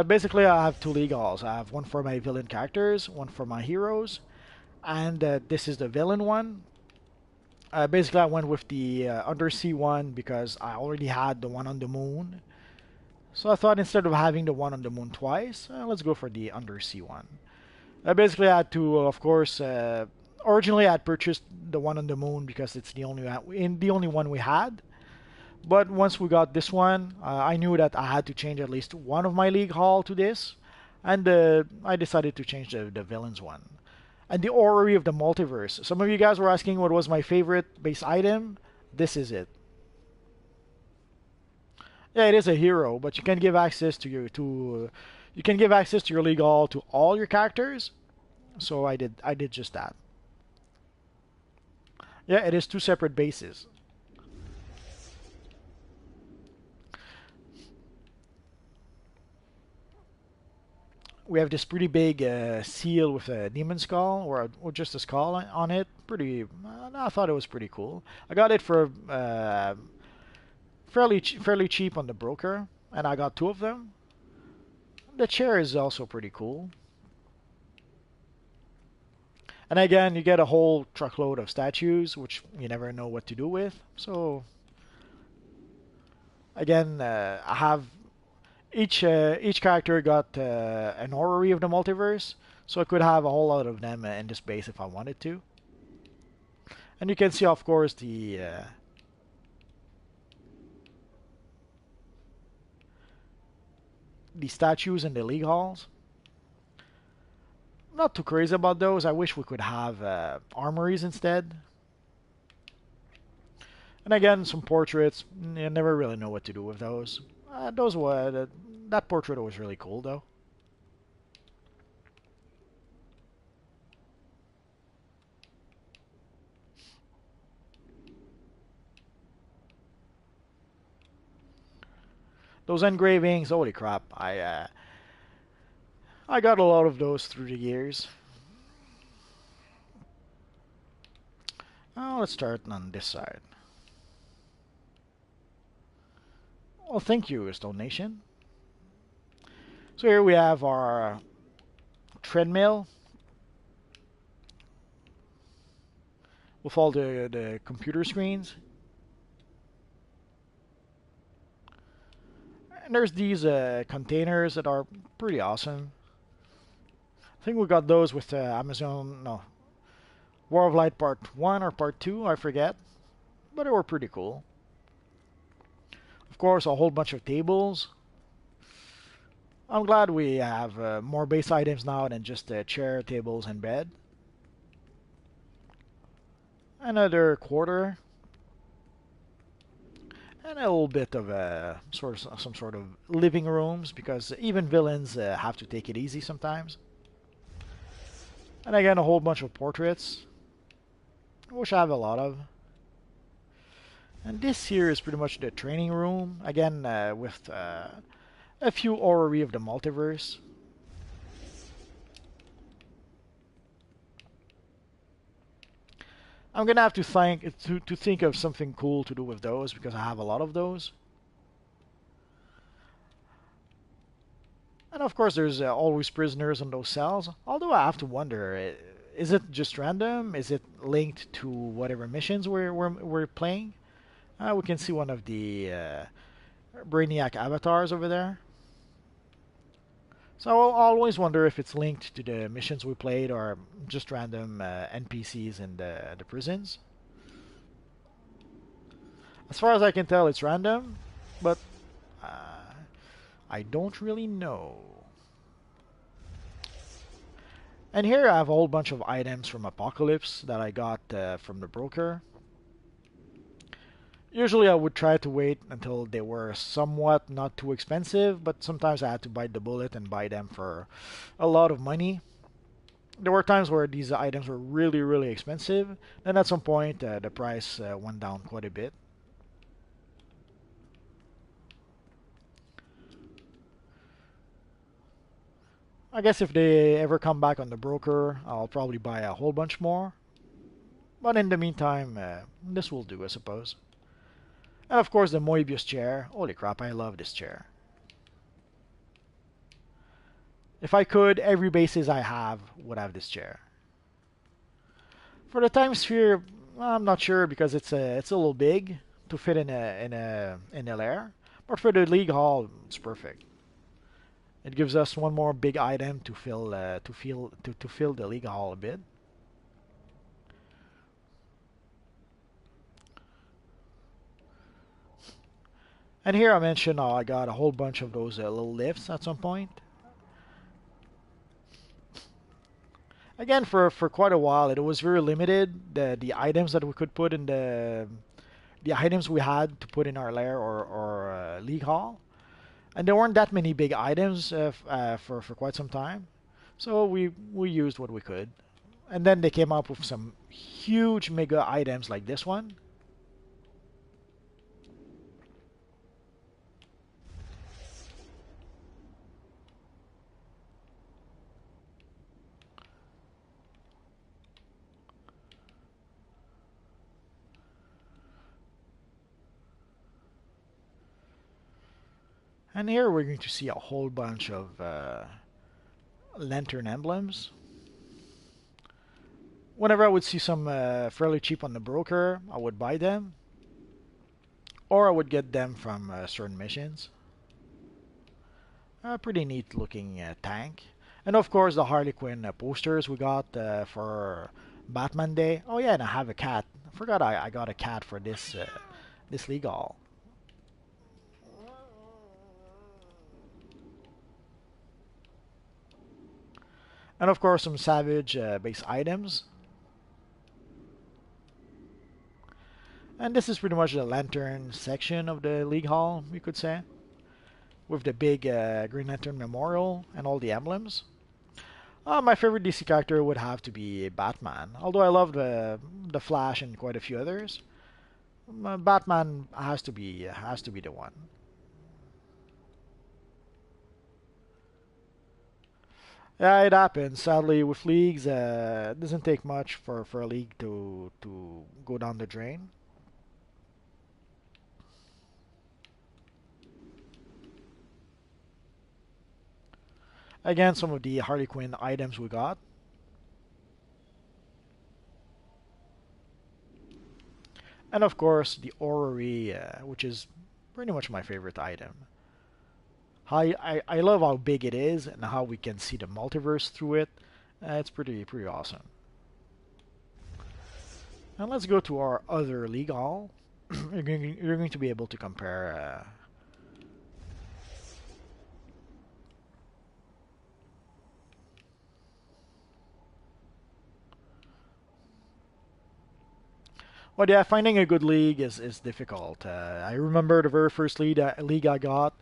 Basically, I have two League Halls. I have one for my villain characters, one for my heroes, and this is the villain one. Basically, I went with the Undersea one because I already had the one on the moon. So I thought instead of having the one on the moon twice, let's go for the Undersea one. Basically, I had to, of course, originally I had purchased the one on the moon because it's the only one we had. But once we got this one, I knew that I had to change at least one of my League Hall to this, and I decided to change the villains one. And the Ovary of the Multiverse. Some of you guys were asking what was my favorite base item. This is it. Yeah, it is a hero, but you can give access to your League Hall to all your characters. So I did just that. Yeah, it is two separate bases. We have this pretty big seal with a demon skull, or just a skull on it. I thought it was pretty cool. I got it for fairly cheap on the broker, and I got two of them. The chair is also pretty cool. And again, you get a whole truckload of statues, which you never know what to do with. So again, I have each character got an orrery of the multiverse, so I could have a whole lot of them in this base if I wanted to. And you can see, of course, the statues in the league halls. Not too crazy about those. I wish we could have armories instead. And again, some portraits. You never really know what to do with those. Those were that portrait was really cool though. Those engravings, holy crap! I got a lot of those through the years. Let's start on this side. Well, thank you, Stone Nation. So here we have our treadmill with all the computer screens. And there's these containers that are pretty awesome. I think we got those with Amazon, no, War of Light Part 1 or Part 2, I forget. But they were pretty cool. Of course, a whole bunch of tables. I'm glad we have more base items now than just chair, tables, and bed. Another quarter. And a little bit of some sort of living rooms, because even villains have to take it easy sometimes. And again, a whole bunch of portraits, which I have a lot of. And this here is pretty much the training room, again with a few orrery of the multiverse. I'm gonna have to think of something cool to do with those, because I have a lot of those. And of course, there's always prisoners in those cells. Although I have to wonder, is it just random? Is it linked to whatever missions we're playing? We can see one of the Brainiac avatars over there. So I'll always wonder if it's linked to the missions we played or just random NPCs in the prisons. As far as I can tell, it's random, but I don't really know. And here I have a whole bunch of items from Apocalypse that I got from the broker. Usually I would try to wait until they were somewhat not too expensive, but sometimes I had to bite the bullet and buy them for a lot of money. There were times where these items were really, really expensive, and at some point the price went down quite a bit. I guess if they ever come back on the broker, I'll probably buy a whole bunch more. But in the meantime, this will do, I suppose. And of course the Mobius Chair. Holy crap, I love this chair. If I could, every bases I have would have this chair. For the time sphere, I'm not sure, because it's a little big to fit in a lair. But for the League Hall, it's perfect. It gives us one more big item to fill the League Hall a bit. And here I mentioned I got a whole bunch of those little lifts at some point. Again, for quite a while, it was very limited. The items that we could put in the items we had to put in our lair or League Hall. And there weren't that many big items for quite some time. So we used what we could. And then they came up with some huge mega items like this one. And here we're going to see a whole bunch of lantern emblems. Whenever I would see some fairly cheap on the broker, I would buy them, or I would get them from certain missions. A pretty neat looking tank. And of course the Harley Quinn posters we got for Batman Day. Oh yeah, and I have a cat. I forgot I got a cat for this legal. And of course some Savage base items. And this is pretty much the Lantern section of the League Hall, you could say, with the big Green Lantern memorial and all the emblems. My favorite DC character would have to be Batman, although I love the Flash and quite a few others. Batman has to be the one. Yeah, it happens. Sadly, with leagues, it doesn't take much for a league to go down the drain. Again, some of the Harley Quinn items we got. And of course, the Ovary, which is pretty much my favorite item. I love how big it is and how we can see the multiverse through it. It's pretty awesome. And let's go to our other league hall. You're going to be able to compare. Well, yeah, finding a good league is difficult. I remember the very first league I got.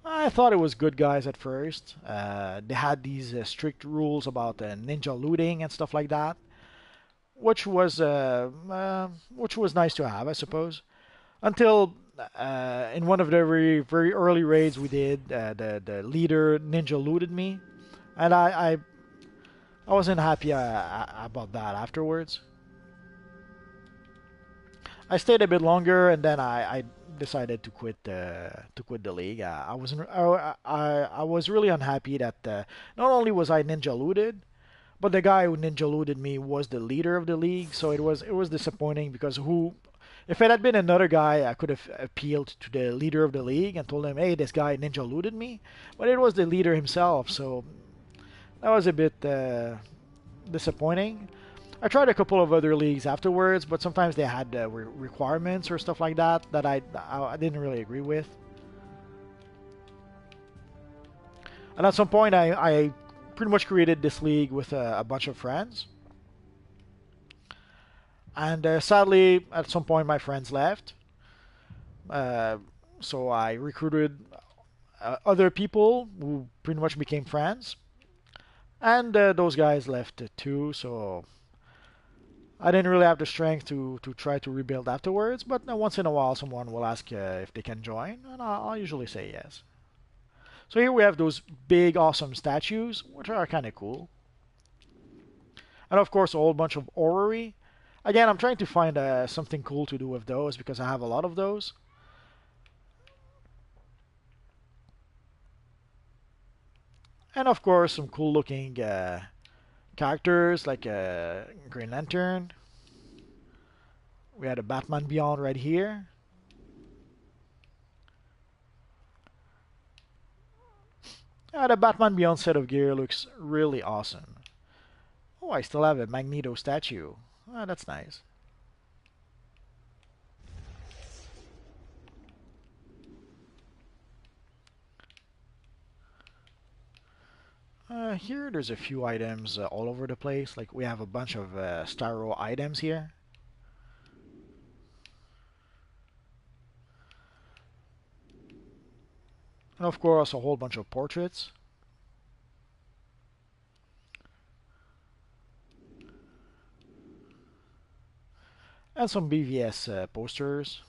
I thought it was good guys at first. They had these strict rules about ninja looting and stuff like that, which was nice to have, I suppose. Until in one of the very early raids we did, the leader ninja looted me, and I wasn't happy about that afterwards. I stayed a bit longer, and then I decided to quit the league. I was really unhappy that not only was I ninja looted, but the guy who ninja looted me was the leader of the league. So it was disappointing because who if it had been another guy, I could have appealed to the leader of the league and told him, "Hey, this guy ninja looted me," but it was the leader himself. So that was a bit disappointing. I tried a couple of other leagues afterwards, but sometimes they had requirements or stuff like that that I didn't really agree with. And at some point, I pretty much created this league with a bunch of friends. And sadly, at some point, my friends left. Uh, so I recruited other people who pretty much became friends. And those guys left too, so I didn't really have the strength to try to rebuild afterwards, but once in a while someone will ask if they can join, and I'll usually say yes. So here we have those big awesome statues, which are kind of cool. And of course a whole bunch of Ovary. Again, I'm trying to find something cool to do with those because I have a lot of those. And of course some cool looking characters like Green Lantern. We had a Batman Beyond right here. The Batman Beyond set of gear looks really awesome. Oh, I still have a Magneto statue. Oh, that's nice. Here, there's a few items all over the place. Like, we have a bunch of Starro items here. And of course, a whole bunch of portraits. And some BVS posters.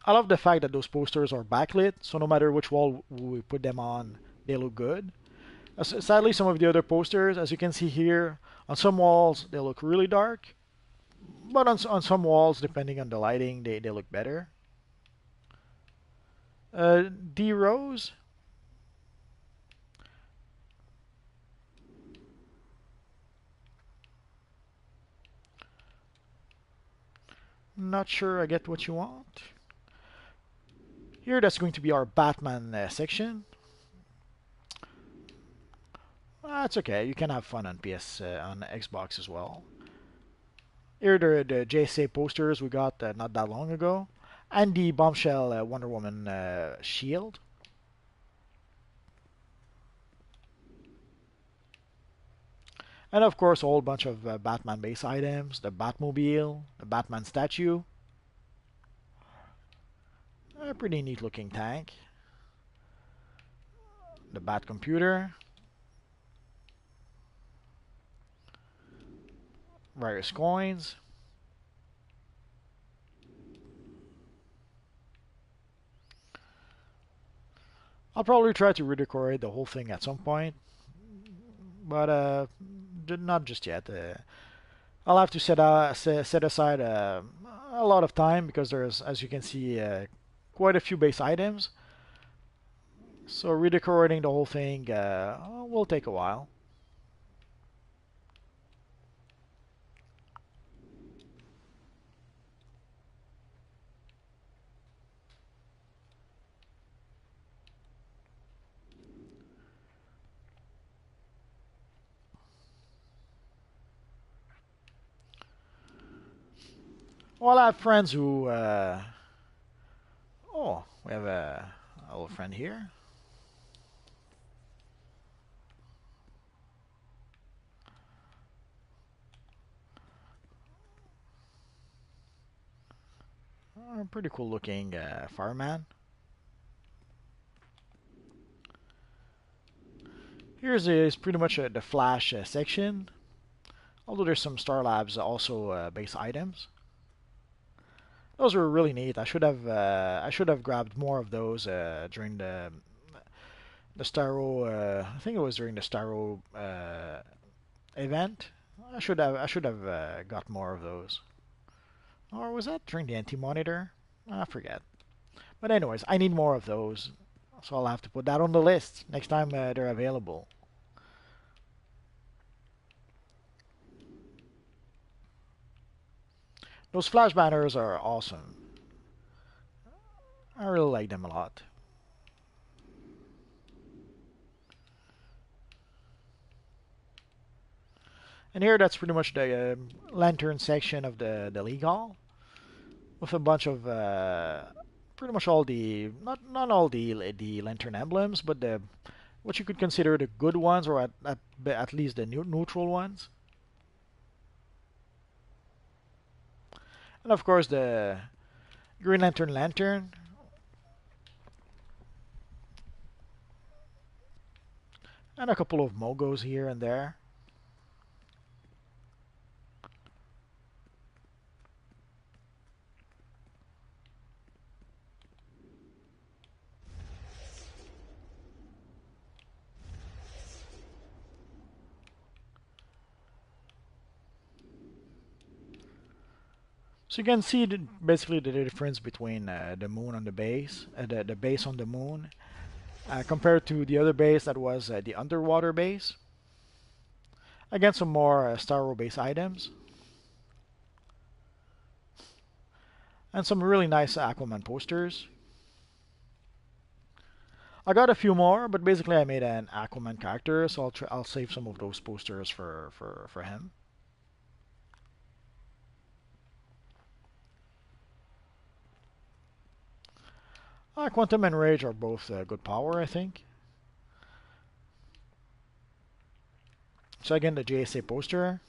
I love the fact that those posters are backlit, so no matter which wall we put them on, they look good. Sadly, some of the other posters, as you can see here, on some walls they look really dark, but on some walls, depending on the lighting, they look better. D Rose. Not sure I get what you want. Here, that's going to be our Batman section. That's okay. You can have fun on on Xbox as well. Here, the JSA posters we got not that long ago, and the Bombshell Wonder Woman shield. And of course, a whole bunch of Batman base items, the Batmobile, the Batman Statue. A pretty neat looking tank. The Bat Computer. Various coins. I'll probably try to redecorate the whole thing at some point, but not just yet. I'll have to set aside a lot of time because there's, as you can see, quite a few base items. So redecorating the whole thing will take a while. Well, I have friends who. Oh, we have a little friend here. Pretty cool looking fireman. Here's is pretty much the Flash section. Although there's some Star Labs also base items. Those were really neat. I should have grabbed more of those during the Starro. I think it was during the Starro event. I should have got more of those. Or was that during the Anti-Monitor? I forget. But anyways, I need more of those. So I'll have to put that on the list next time they're available. Those flash banners are awesome. I really like them a lot. And here that's pretty much the lantern section of the League Hall. With a bunch of pretty much all the not all the lantern emblems, but the what you could consider the good ones, or at least the neutral ones. And of course the Green Lantern, and a couple of Mogos here and there. So you can see basically the difference between the moon on the base, the base on the moon, compared to the other base that was the underwater base. Again, some more Starro base items. And some really nice Aquaman posters. I got a few more, but basically I made an Aquaman character, so I'll save some of those posters for him. Quantum and Rage are both good power, I think. So again, the JSA poster.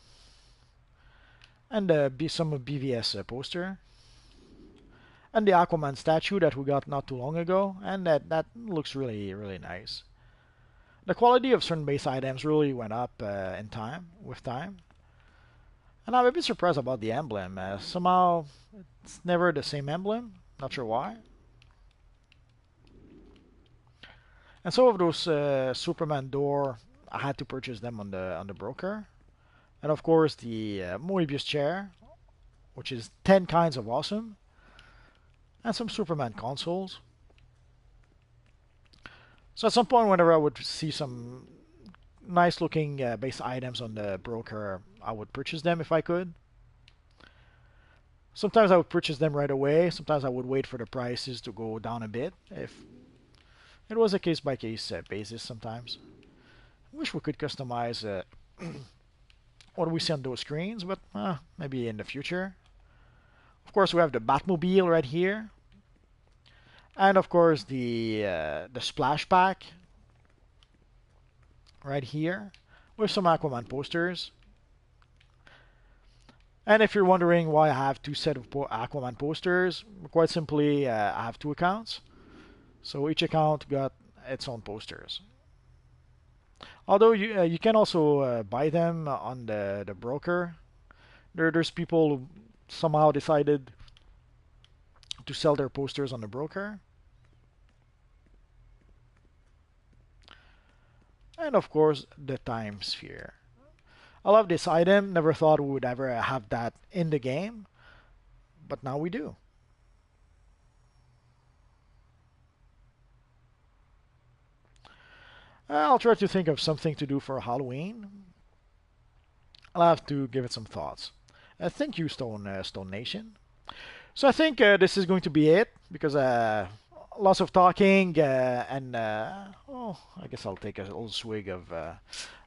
And some BVS poster. And the Aquaman statue that we got not too long ago. And that looks really, really nice. The quality of certain base items really went up with time. And I'm a bit surprised about the emblem. Somehow, it's never the same emblem. Not sure why. And some of those Superman door, I had to purchase them on the broker. And of course the Mobius Chair, which is 10 kinds of awesome. And some Superman consoles. So at some point, whenever I would see some nice looking base items on the broker, I would purchase them if I could. Sometimes I would purchase them right away. Sometimes I would wait for the prices to go down a bit. If it was a case-by-case basis sometimes. Wish we could customize what we see on those screens, but maybe in the future. Of course, we have the Batmobile right here. And of course, the splash pack right here with some Aquaman posters. And if you're wondering why I have two sets of Aquaman posters, quite simply, I have two accounts. So each account got its own posters. Although you can also buy them on the broker. There's people who somehow decided to sell their posters on the broker. And of course, the time sphere. I love this item. Never thought we would ever have that in the game, but now we do. I'll try to think of something to do for Halloween. I'll have to give it some thoughts. Thank you, Stone Nation. So I think this is going to be it, because lots of talking and oh, I guess I'll take a little swig of.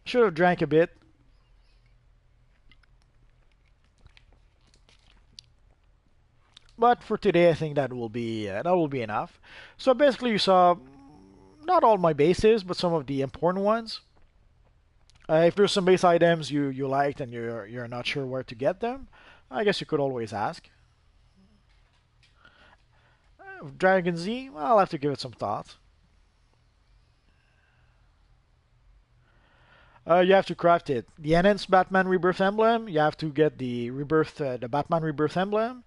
Should have drank a bit. But for today, I think that will be enough. So basically, you saw not all my bases, but some of the important ones. If there's some base items you liked and you're not sure where to get them, I guess you could always ask. Dragon Z, well, I'll have to give it some thought. You have to craft it. The Enhanced Batman Rebirth Emblem, you have to get the Batman Rebirth Emblem.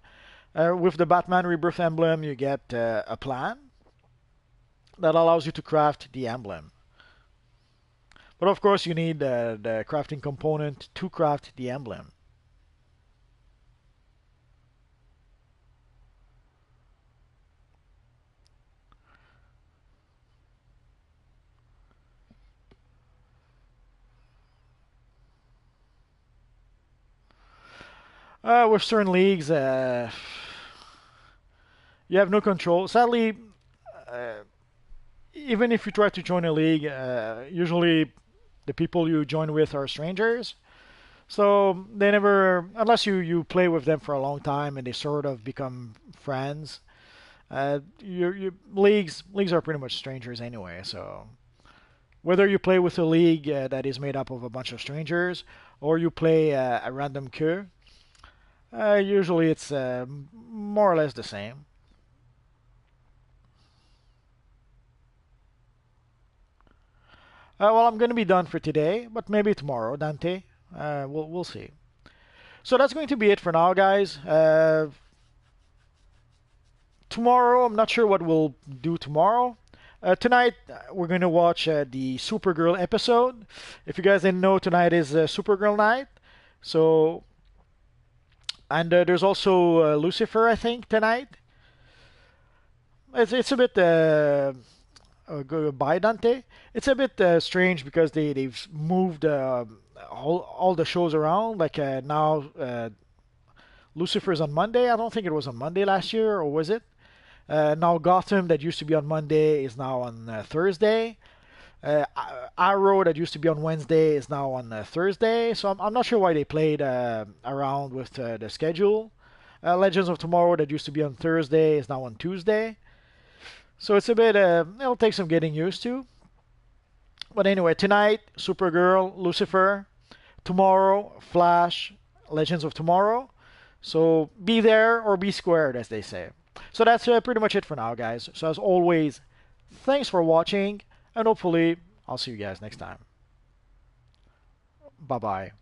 With the Batman Rebirth Emblem, you get a plan that allows you to craft the emblem. But of course, you need the crafting component to craft the emblem. With certain leagues, you have no control. Sadly, even if you try to join a league, usually the people you join with are strangers. So they never, unless you play with them for a long time and they sort of become friends. Leagues are pretty much strangers anyway. So whether you play with a league that is made up of a bunch of strangers or you play a random queue, usually it's more or less the same. Well, I'm going to be done for today, but maybe tomorrow, Dante. We'll see. So that's going to be it for now, guys. Tomorrow, I'm not sure what we'll do tomorrow. Tonight, we're going to watch the Supergirl episode. If you guys didn't know, tonight is Supergirl night. So, and there's also Lucifer, I think, tonight. It's a bit goodbye, Dante. It's a bit strange because they've moved all the shows around. Like now, Lucifer's on Monday. I don't think it was on Monday last year, or was it? Now Gotham, that used to be on Monday, is now on Thursday. Arrow, that used to be on Wednesday, is now on Thursday. So I'm not sure why they played around with the schedule. Legends of Tomorrow, that used to be on Thursday, is now on Tuesday. So it's a bit, it'll take some getting used to. But anyway, tonight, Supergirl, Lucifer. Tomorrow, Flash, Legends of Tomorrow. So be there or be squared, as they say. So that's pretty much it for now, guys. So as always, thanks for watching, and hopefully I'll see you guys next time. Bye-bye.